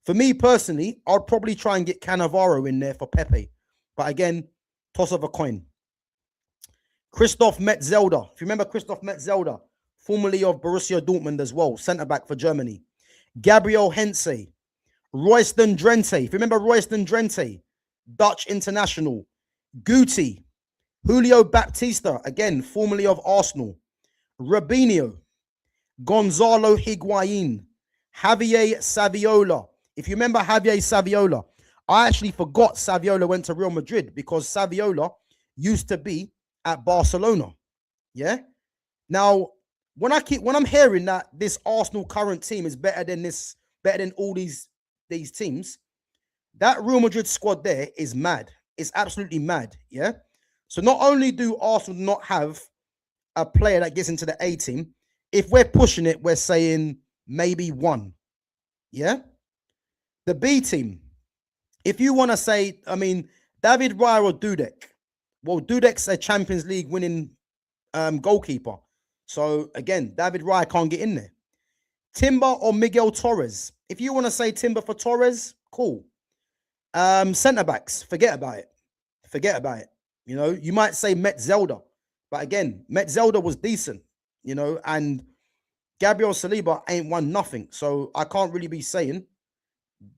For me personally, I'd probably try and get Cannavaro in there for Pepe. But again, toss of a coin. Christoph Metzelder. If you remember Christoph Metzelder, formerly of Borussia Dortmund as well, centre-back for Germany. Gabriel Hensey. Royston Drenthe. If you remember Royston Drenthe, Dutch international. Guti. Julio Baptista, again, formerly of Arsenal. Robinho. Gonzalo Higuain. Javier Saviola. If you remember Javier Saviola, I actually forgot Saviola went to Real Madrid because Saviola used to be at Barcelona. Yeah. Now, when I'm hearing that this Arsenal current team is better than all these teams, that Real Madrid squad there is mad. It's absolutely mad. Yeah. So not only do Arsenal not have a player that gets into the A team, if we're pushing it, we're saying maybe one. Yeah. The B team. If you want to say, I mean, David Raya or Dudek. Well, Dudek's a Champions League winning goalkeeper. So again, David Raya can't get in there. Timber or Miguel Torres. If you want to say Timber for Torres, cool. Centre backs, forget about it. Forget about it. You know, you might say Metzelder, but again, Metzelder was decent, you know, and Gabriel Saliba ain't won nothing. So I can't really be saying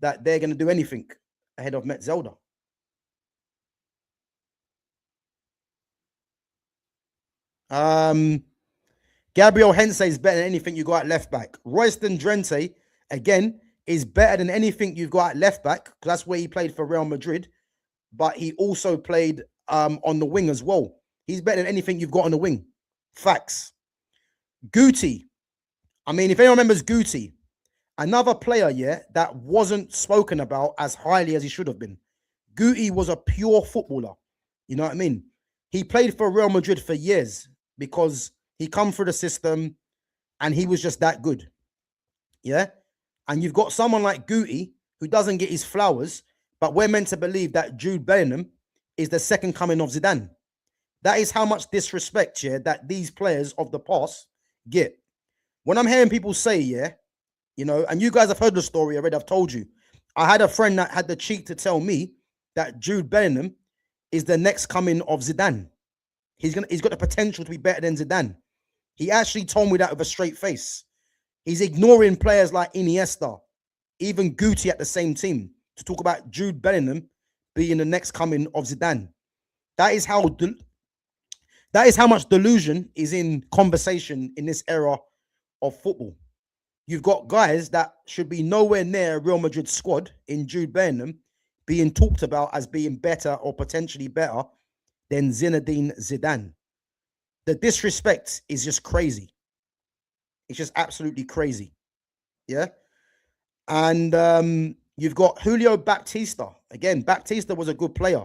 that they're going to do anything ahead of Metzelder. Gabriel Hensey is better than anything you got at left back. Royston Drenthe, again, is better than anything you've got at left back, because that's where he played for Real Madrid. But he also played on the wing as well. He's better than anything you've got on the wing. Facts. Guti. I mean, if anyone remembers Guti, another player, yeah, that wasn't spoken about as highly as he should have been. Guti was a pure footballer. You know what I mean? He played for Real Madrid for years because he come through the system and he was just that good. Yeah? And you've got someone like Guti who doesn't get his flowers, but we're meant to believe that Jude Bellingham is the second coming of Zidane. That is how much disrespect, yeah, that these players of the past get. When I'm hearing people say, yeah, you know, and you guys have heard the story already, I've told you. I had a friend that had the cheek to tell me that Jude Bellingham is the next coming of Zidane. He's got the potential to be better than Zidane. He actually told me that with a straight face. He's ignoring players like Iniesta, even Guti at the same team, to talk about Jude Bellingham being the next coming of Zidane. That is how much delusion is in conversation in this era of football. You've got guys that should be nowhere near Real Madrid squad in Jude Bellingham being talked about as being better or potentially better than Zinedine Zidane. The disrespect is just crazy. It's just absolutely crazy. Yeah. And you've got Julio Baptista. Again, Baptista was a good player.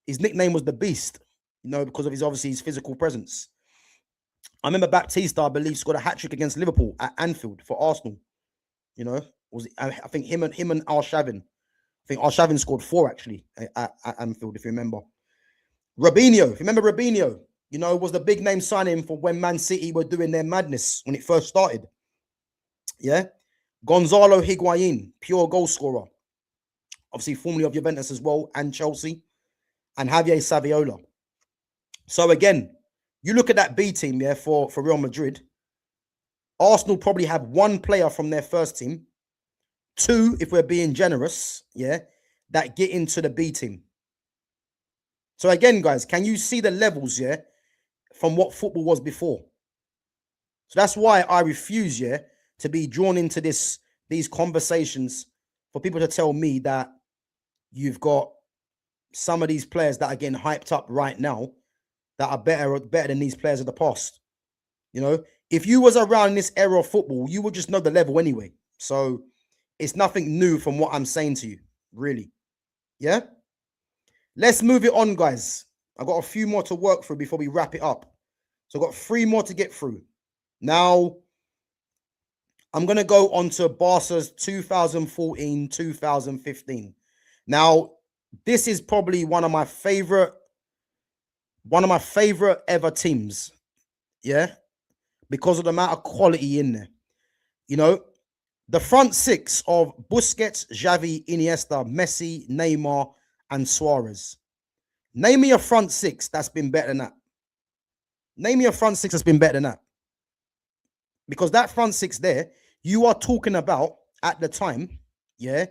His nickname was the Beast, you know, because of his physical presence. I remember Baptista, I believe, scored a hat-trick against Liverpool at Anfield for Arsenal. You know, I think him and Arshavin. I think Arshavin scored 4 actually at Anfield, if you remember. Robinho, if you remember Robinho, you know, was the big name signing for when Man City were doing their madness when it first started. Yeah. Gonzalo Higuain, pure goal scorer. Obviously, formerly of Juventus as well, and Chelsea. And Javier Saviola. So again, you look at that B team, yeah, for Real Madrid. Arsenal probably have 1 player from their first team, 2, if we're being generous, yeah, that get into the B team. So again, guys, can you see the levels, yeah, from what football was before? So that's why I refuse, yeah, to be drawn into these conversations for people to tell me that you've got some of these players that are getting hyped up right now that are better than these players of the past. You know, if you was around in this era of football, you would just know the level anyway. So it's nothing new from what I'm saying to you, really. Yeah? Let's move it on, guys. I've got a few more to work through before we wrap it up. So I've got 3 more to get through. Now, I'm going to go on to Barca's 2014-2015. Now, this is probably one of my favorite ever teams. Yeah? Because of the amount of quality in there. You know, the front 6 of Busquets, Xavi, Iniesta, Messi, Neymar, and Suarez. Name me a front 6 that's been better than that. Name me a front 6 that's been better than that. Because that front 6 there, you are talking about at the time, yeah,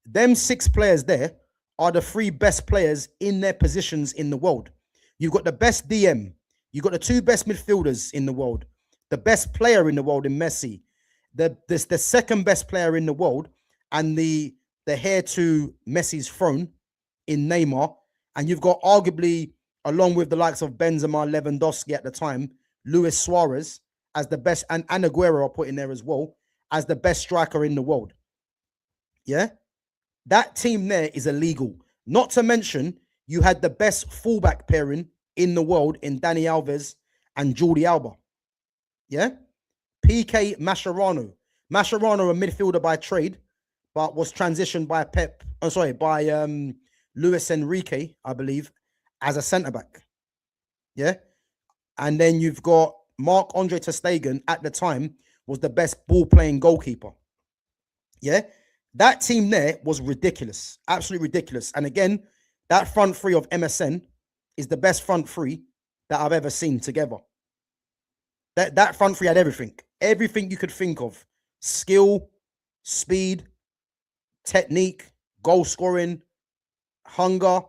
them 6 players there are the 3 best players in their positions in the world. You've got the best DM. You've got the 2 best midfielders in the world. The best player in the world in Messi. The second best player in the world and the heir to Messi's throne in Neymar. And you've got arguably, along with the likes of Benzema, Lewandowski at the time, Luis Suarez as the best, and Aguero are put in there as well, as the best striker in the world. Yeah? That team there is illegal. Not to mention, you had the best fullback pairing in the world in Dani Alves and Jordi Alba. Yeah? PK Mascherano. Mascherano, a midfielder by trade, but was transitioned by Luis Enrique, I believe, as a centre-back. Yeah? And then you've got Marc-Andre ter Stegen at the time was the best ball-playing goalkeeper. Yeah? That team there was ridiculous. Absolutely ridiculous. And again, that front 3 of MSN is the best front 3 that I've ever seen together. That front 3 had everything. Everything you could think of. Skill, speed, technique, goal scoring, hunger,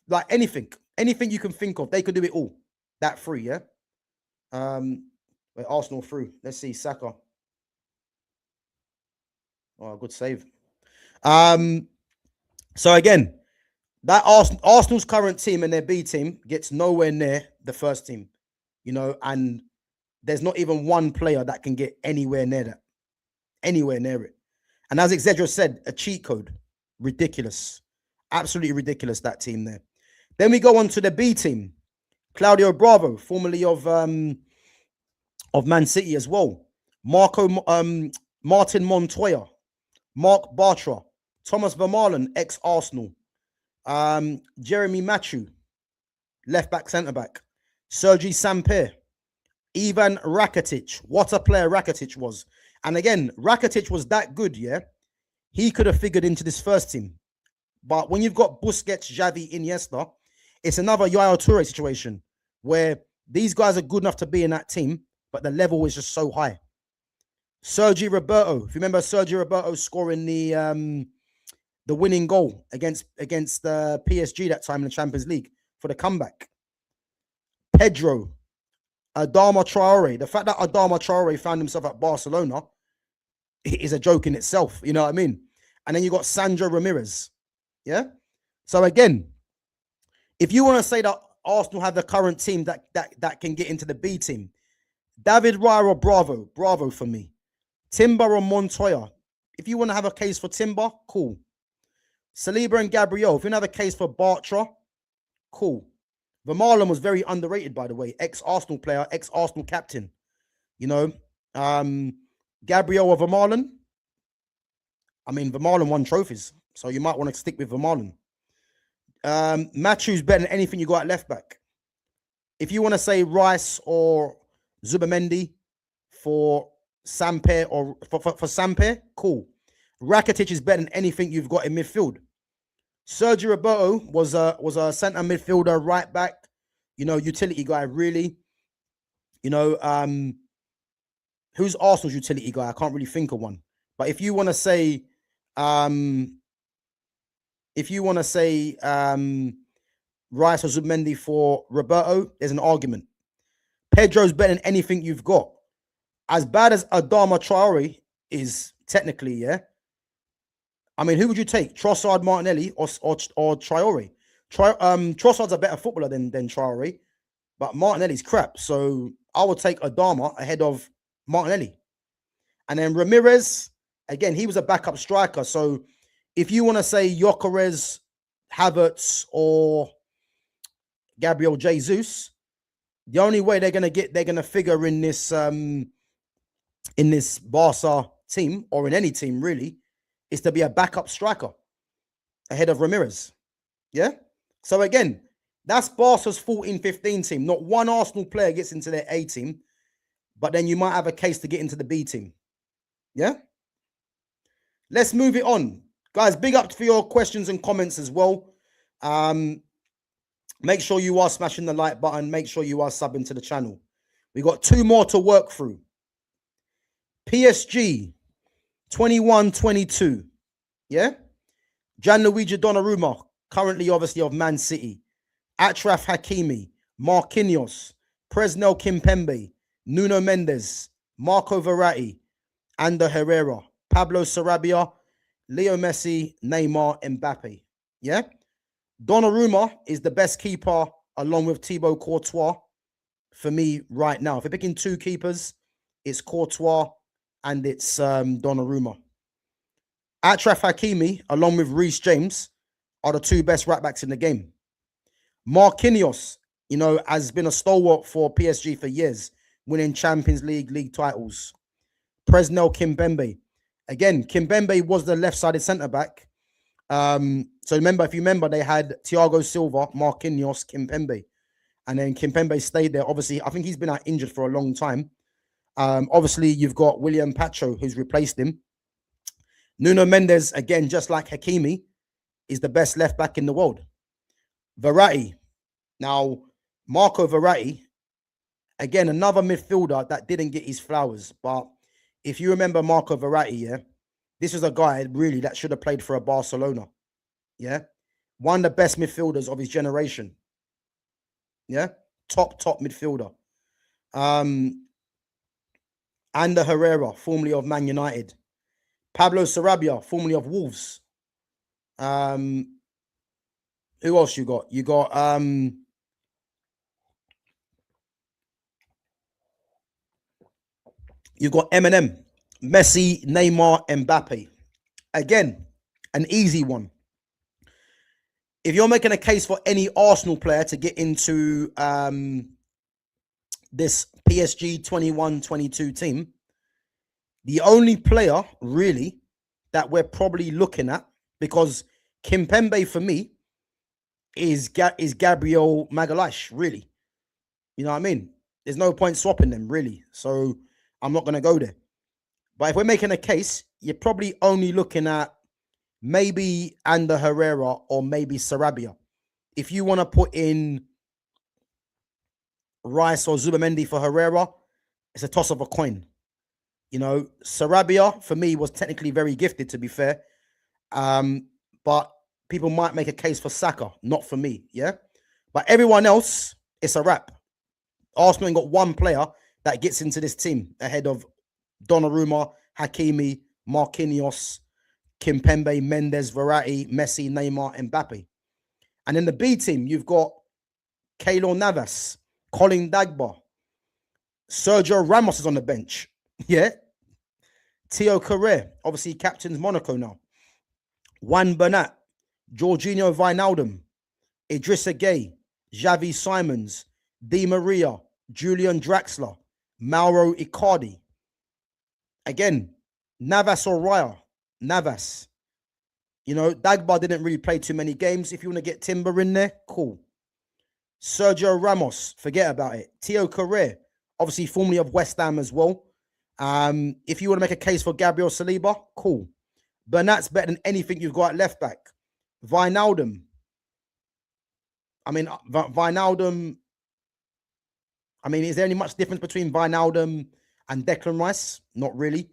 like anything. Anything you can think of, they could do it all. That 3, yeah? Arsenal through. Let's see, Saka. Oh, good save. So again, that Arsenal's current team and their B team gets nowhere near the first team, you know, and there's not even 1 player that can get anywhere near that, anywhere near it. And as Xedra said, a cheat code, ridiculous, absolutely ridiculous, that team there. Then we go on to the B team, Claudio Bravo, formerly of Man City as well, Martin Montoya, Marc Bartra, Thomas Vermaelen, ex-Arsenal, Jeremy Mathieu, left-back, centre-back, Sergi Samper, Ivan Rakitic. What a player Rakitic was. And again, Rakitic was that good, yeah? He could have figured into this first team. But when you've got Busquets, Xavi, Iniesta, it's another Yaya Toure situation where these guys are good enough to be in that team, but the level is just so high. Sergi Roberto. If you remember Sergi Roberto scoring the winning goal against PSG that time in the Champions League for the comeback. Pedro, Adama Traore. The fact that Adama Traore found himself at Barcelona is a joke in itself. You know what I mean? And then you got Sandro Ramirez. Yeah? So again, if you want to say that Arsenal have the current team that can get into the B team, David Raya or Bravo for me. Timber or Montoya. If you want to have a case for Timber, cool. Saliba and Gabriel. If you want to have a case for Bartra, cool. Vermaelen was very underrated, by the way. Ex-Arsenal player, ex-Arsenal captain. You know, Gabriel or Vermaelen. I mean, Vermaelen won trophies. So you might want to stick with Vermaelen. Matthew's better than anything you got at left back. If you want to say Rice or Zubamendi for Samper or for Samper, cool. Rakitic is better than anything you've got in midfield. Sergio Roberto was a centre midfielder, right back, utility guy, really. Who's Arsenal's utility guy? I can't really think of one. But if you want to say Rice or Zubamendi for Roberto, there's an argument. Pedro's better than anything you've got. As bad as Adama Traore is technically, yeah. I mean, who would you take? Trossard, Martinelli, or Traore? Trossard's a better footballer than Traore, but Martinelli's crap. So I would take Adama ahead of Martinelli. And then Ramirez, again, he was a backup striker. So if you want to say Gyökeres, Havertz, or Gabriel Jesus, the only way they're gonna figure in this Barca team, or in any team really, is to be a backup striker ahead of Ramirez. Yeah. So again, that's Barca's 14-15 team. Not one Arsenal player gets into their A team, but then you might have a case to get into the B team. Yeah. Let's move it on. Guys, big up for your questions and comments as well. Make sure you are smashing the like button. Make sure you are subbing to the channel. We got 2 more to work through. PSG 21-22. Yeah. Gianluigi Donnarumma, currently obviously of Man City. Achraf Hakimi, Marquinhos, Presnel Kimpembe, Nuno Mendes, Marco Verratti, Ander Herrera, Pablo Sarabia, Leo Messi, Neymar, Mbappe. Yeah. Donnarumma is the best keeper along with Thibaut Courtois for me right now. If you're picking 2 keepers, it's Courtois and it's Donnarumma. Achraf Hakimi, along with Reece James, are the 2 best right backs in the game. Marquinhos, has been a stalwart for PSG for years, winning Champions League titles. Presnel Kimpembe. Again, Kimpembe was the left-sided centre-back. So if you remember, they had Thiago Silva, Marquinhos, Kimpembe. And then Kimpembe stayed there. Obviously, I think he's been out injured for a long time. Obviously, you've got William Pacho, who's replaced him. Nuno Mendes, again, just like Hakimi, is the best left back in the world. Verratti. Now, Marco Verratti, again, another midfielder that didn't get his flowers. But if you remember Marco Verratti, yeah, this is a guy really that should have played for a Barcelona. Yeah. One of the best midfielders of his generation. Yeah. Top midfielder. Ander Herrera, formerly of Man United. Pablo Sarabia, formerly of Wolves. Who else you got? You got Eminem, Messi, Neymar, Mbappe. Again, an easy one. If you're making a case for any Arsenal player to get into this PSG 21-22 team, the only player really that we're probably looking at, because Kimpembe for me is Gabriel Magalhaes, really. You know what I mean? There's no point swapping them, really. So I'm not going to go there. But if we're making a case, you're probably only looking at maybe Ander Herrera or maybe Sarabia. If you want to put in Rice or Zubamendi for Herrera, it's a toss of a coin. Sarabia, for me, was technically very gifted, to be fair. But people might make a case for Saka, not for me, yeah? But everyone else, it's a wrap. Arsenal ain't got one player that gets into this team ahead of Donnarumma, Hakimi, Marquinhos, Kimpembe, Mendes, Verratti, Messi, Neymar, Mbappe. And in the B team, you've got Keylor Navas, Colin Dagba, Sergio Ramos is on the bench. Yeah. Theo Carrere, obviously captains Monaco now. Juan Bernat, Jorginho Wijnaldum, Idrissa Gueye, Xavi Simons, Di Maria, Julian Draxler, Mauro Icardi. Again, Navas or Raya. Navas. You know, Dagba didn't really play too many games. If you want to get Timber in there, cool. Sergio Ramos, forget about it. Theo Correa, obviously formerly of West Ham as well. If you want to make a case for Gabriel Saliba, cool. Bernat's better than anything you've got at left back. Wijnaldum. I mean, Wijnaldum. I mean, is there any much difference between Wijnaldum and Declan Rice? Not really.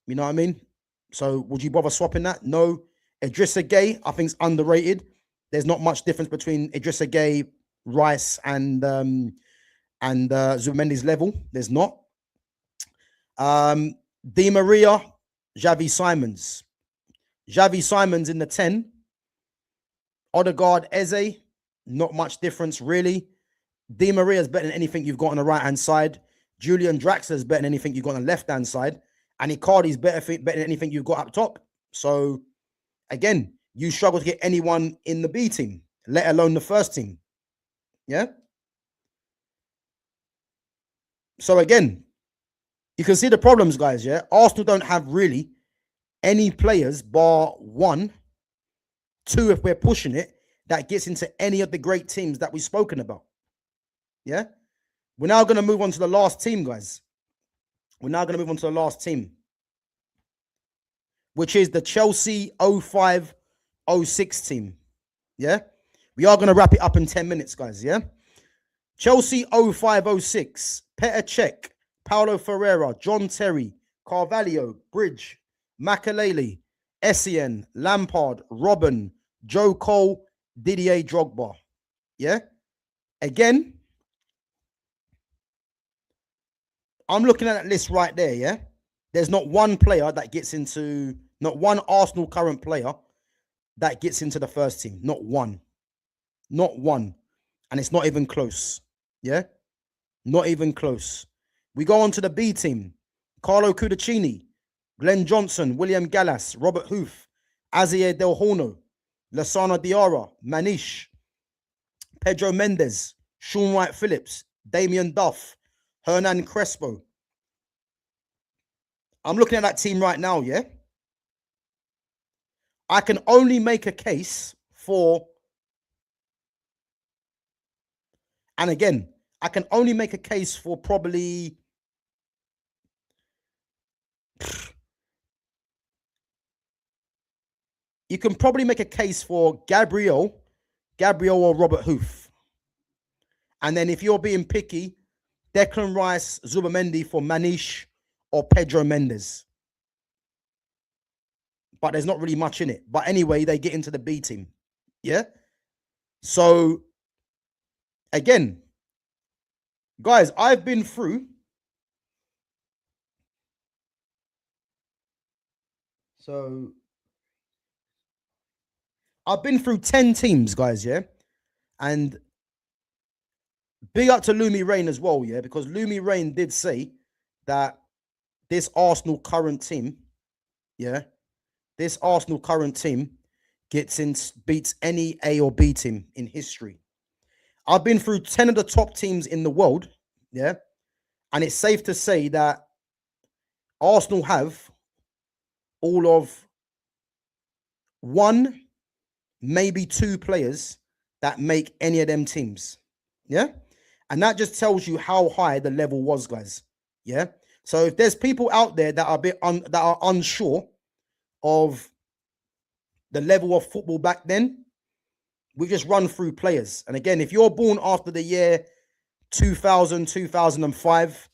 You know what I mean? So would you bother swapping that? No. Idrissa Gueye, I think, is underrated. There's not much difference between Idrissa Gueye, Rice, and Zubimendi's level. There's not. Di Maria, Xavi Simons. Xavi Simons in the 10. Odegaard, Eze, not much difference really. Di Maria is better than anything you've got on the right-hand side. Julian Draxler is better than anything you've got on the left-hand side. And Icardi is better than anything you've got up top. So, again, you struggle to get anyone in the B team, let alone the first team. Yeah? So, again, you can see the problems, guys, yeah? Arsenal don't have really any players bar 1, 2 if we're pushing it, that gets into any of the great teams that we've spoken about. Yeah? We're now going to move on to the last team, guys. We're now going to move on to the last team, which is the Chelsea 05-06 team. Yeah? We are going to wrap it up in 10 minutes, guys, yeah? Chelsea 05-06, Petr Cech, Paulo Ferreira, John Terry, Carvalho, Bridge, Makelele, Essien, Lampard, Robben, Joe Cole, Didier Drogba. Yeah? Again, I'm looking at that list right there, yeah? There's not one player that gets into, not one Arsenal current player that gets into the first team. Not one. Not one. And it's not even close. Yeah? Not even close. We go on to the B team. Carlo Cudicini, Glenn Johnson, William Gallas, Robert Huth, Azier Del Horno, Lassana Diarra, Manish, Pedro Mendes, Sean Wright-Phillips, Damien Duff, Hernan Crespo. I'm looking at that team right now, yeah? I can only make a case for, and again, I can only make a case for probably, you can probably make a case for Gabriel or Robert Huth. And then if you're being picky, Declan Rice, Zubimendi for Manish or Pedro Mendes. But there's not really much in it. But anyway, they get into the B team. Yeah? So, again, guys, I've been through. So, I've been through 10 teams, guys, yeah? And big up to Lumi Rain as well, yeah? Because Lumi Rain did say that this Arsenal current team, yeah? This Arsenal current team beats any A or B team in history. I've been through 10 of the top teams in the world, yeah? And it's safe to say that Arsenal have all of 1, maybe 2 players that make any of them teams. Yeah? And that just tells you how high the level was, guys. Yeah? So if there's people out there that are that are unsure of the level of football back then, we just run through players. And again, if you're born after the year 2000, 2005,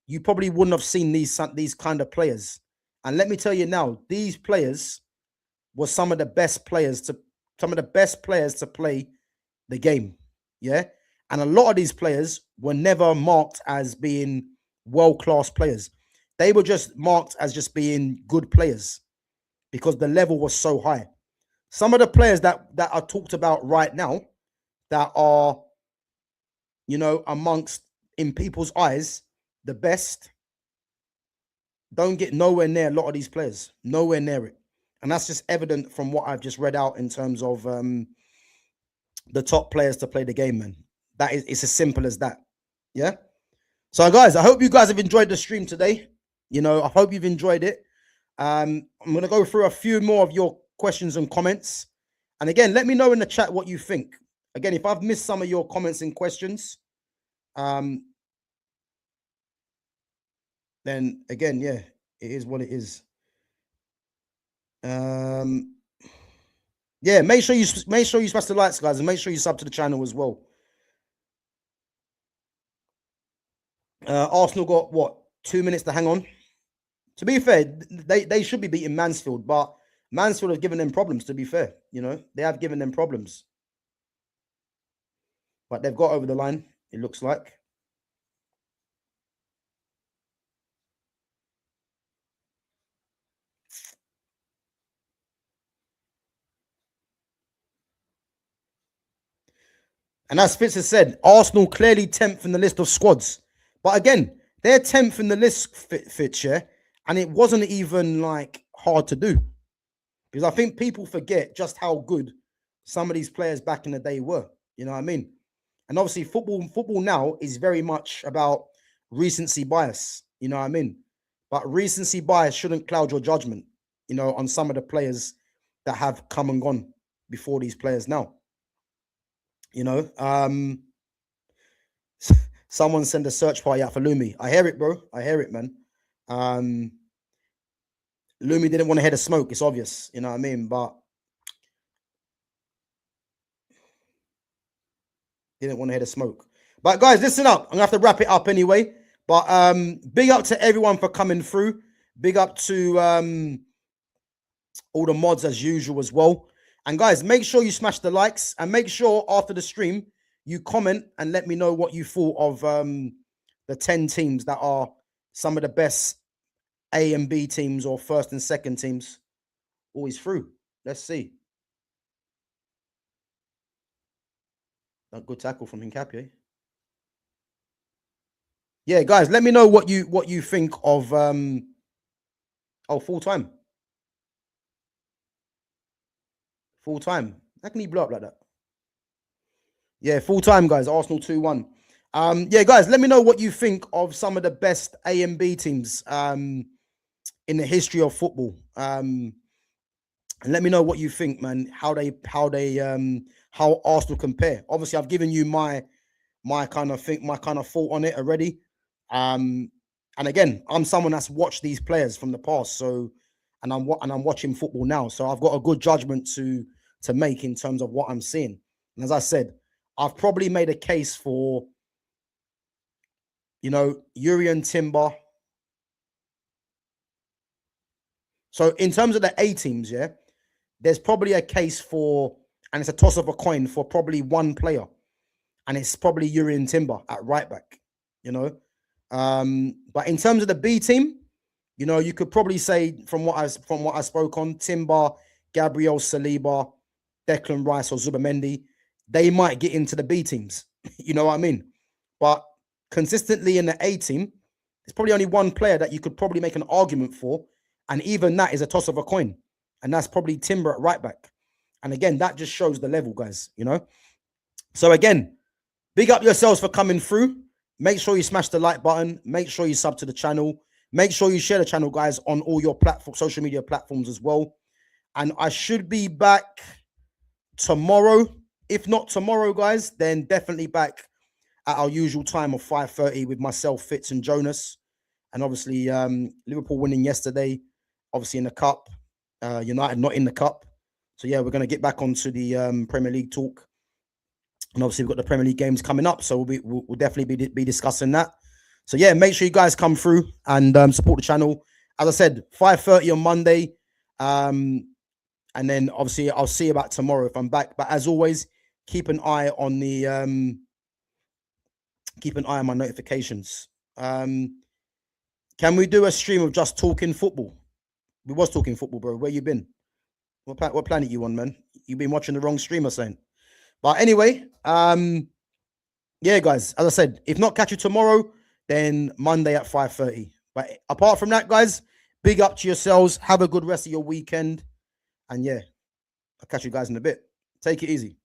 you probably wouldn't have seen these kind of players. And let me tell you now, these players were some of the best players to play the game. Yeah. And a lot of these players were never marked as being world-class players. They were just marked as just being good players because the level was so high. Some of the players that are talked about right now that are, you know, amongst, in people's eyes, the best, don't get nowhere near a lot of these players. Nowhere near it. And that's just evident from what I've just read out in terms of the top players to play the game, man. It's as simple as that. Yeah. So, guys, I hope you guys have enjoyed the stream today. You know, I hope you've enjoyed it. I'm going to go through a few more of your questions and comments. And again, let me know in the chat what you think. Again, if I've missed some of your comments and questions, then again, yeah, it is what it is. Yeah, make sure you smash the likes, guys, and make sure you sub to the channel as well. Arsenal got what, 2 minutes to hang on. To be fair, they should be beating Mansfield, but Mansfield have given them problems. To be fair, you know, they have given them problems, but they've got over the line, it looks like. And as Fitz has said, Arsenal clearly 10th in the list of squads. But again, they're 10th in the list, Fitz, yeah? And it wasn't even like hard to do. Because I think people forget just how good some of these players back in the day were. You know what I mean? And obviously football now is very much about recency bias. You know what I mean? But recency bias shouldn't cloud your judgment, you know, on some of the players that have come and gone before these players now. You know, someone send a search party out for Lumi. I hear it, bro. I hear it, man. Lumi didn't want to hear the smoke. It's obvious, you know what I mean? But didn't want to hear the smoke. But guys, listen up. I'm gonna have to wrap it up anyway. But big up to everyone for coming through. Big up to all the mods as usual as well. And guys, make sure you smash the likes and make sure after the stream you comment and let me know what you thought of the 10 teams that are some of the best A and B teams or first and second teams always through. Let's see. A good tackle from Hincapié. Yeah, guys, let me know what you think of full time. Full time. How can he blow up like that? Yeah, full time, guys. Arsenal 2-1. Yeah, guys, let me know what you think of some of the best A and B teams in the history of football. And let me know what you think, man. How Arsenal compare. Obviously, I've given you my kind of thought on it already. And again, I'm someone that's watched these players from the past, so and I'm watching football now, so I've got a good judgment to make in terms of what I'm seeing. And as I said, I've probably made a case for, you know, Jurrien Timber. So in terms of the A teams, yeah, there's probably a case for, and it's a toss of a coin for probably one player, and it's probably Jurrien Timber at right back, you know. But in terms of the B team, you know, you could probably say from what I spoke on, Timber, Gabriel, Saliba, Declan Rice, or Zubimendi, they might get into the B teams. You know what I mean? But consistently in the A team, there's probably only one player that you could probably make an argument for, and even that is a toss of a coin, and that's probably Timber at right back. And again, that just shows the level, guys. You know. So again, big up yourselves for coming through. Make sure you smash the like button. Make sure you sub to the channel. Make sure you share the channel, guys, on all your social media platforms as well. And I should be back tomorrow. If not tomorrow, guys, then definitely back at our usual time of 5:30 with myself, Fitz, and Jonas. And obviously, Liverpool winning yesterday, obviously in the cup. United not in the cup. So yeah, we're going to get back onto the Premier League talk. And obviously, we've got the Premier League games coming up, so we'll definitely be discussing that. So yeah, make sure you guys come through and support the channel. As I said, 5:30 on Monday. And then obviously I'll see you about tomorrow if I'm back. But as always, keep an eye on my notifications. Can we do a stream of just talking football? We was talking football, bro. Where you been? What planet you on, man? You been watching the wrong stream or something? But anyway, yeah, guys, as I said, if not catch you tomorrow, then Monday at 5:30. But apart from that, guys, big up to yourselves. Have a good rest of your weekend. And yeah, I'll catch you guys in a bit. Take it easy.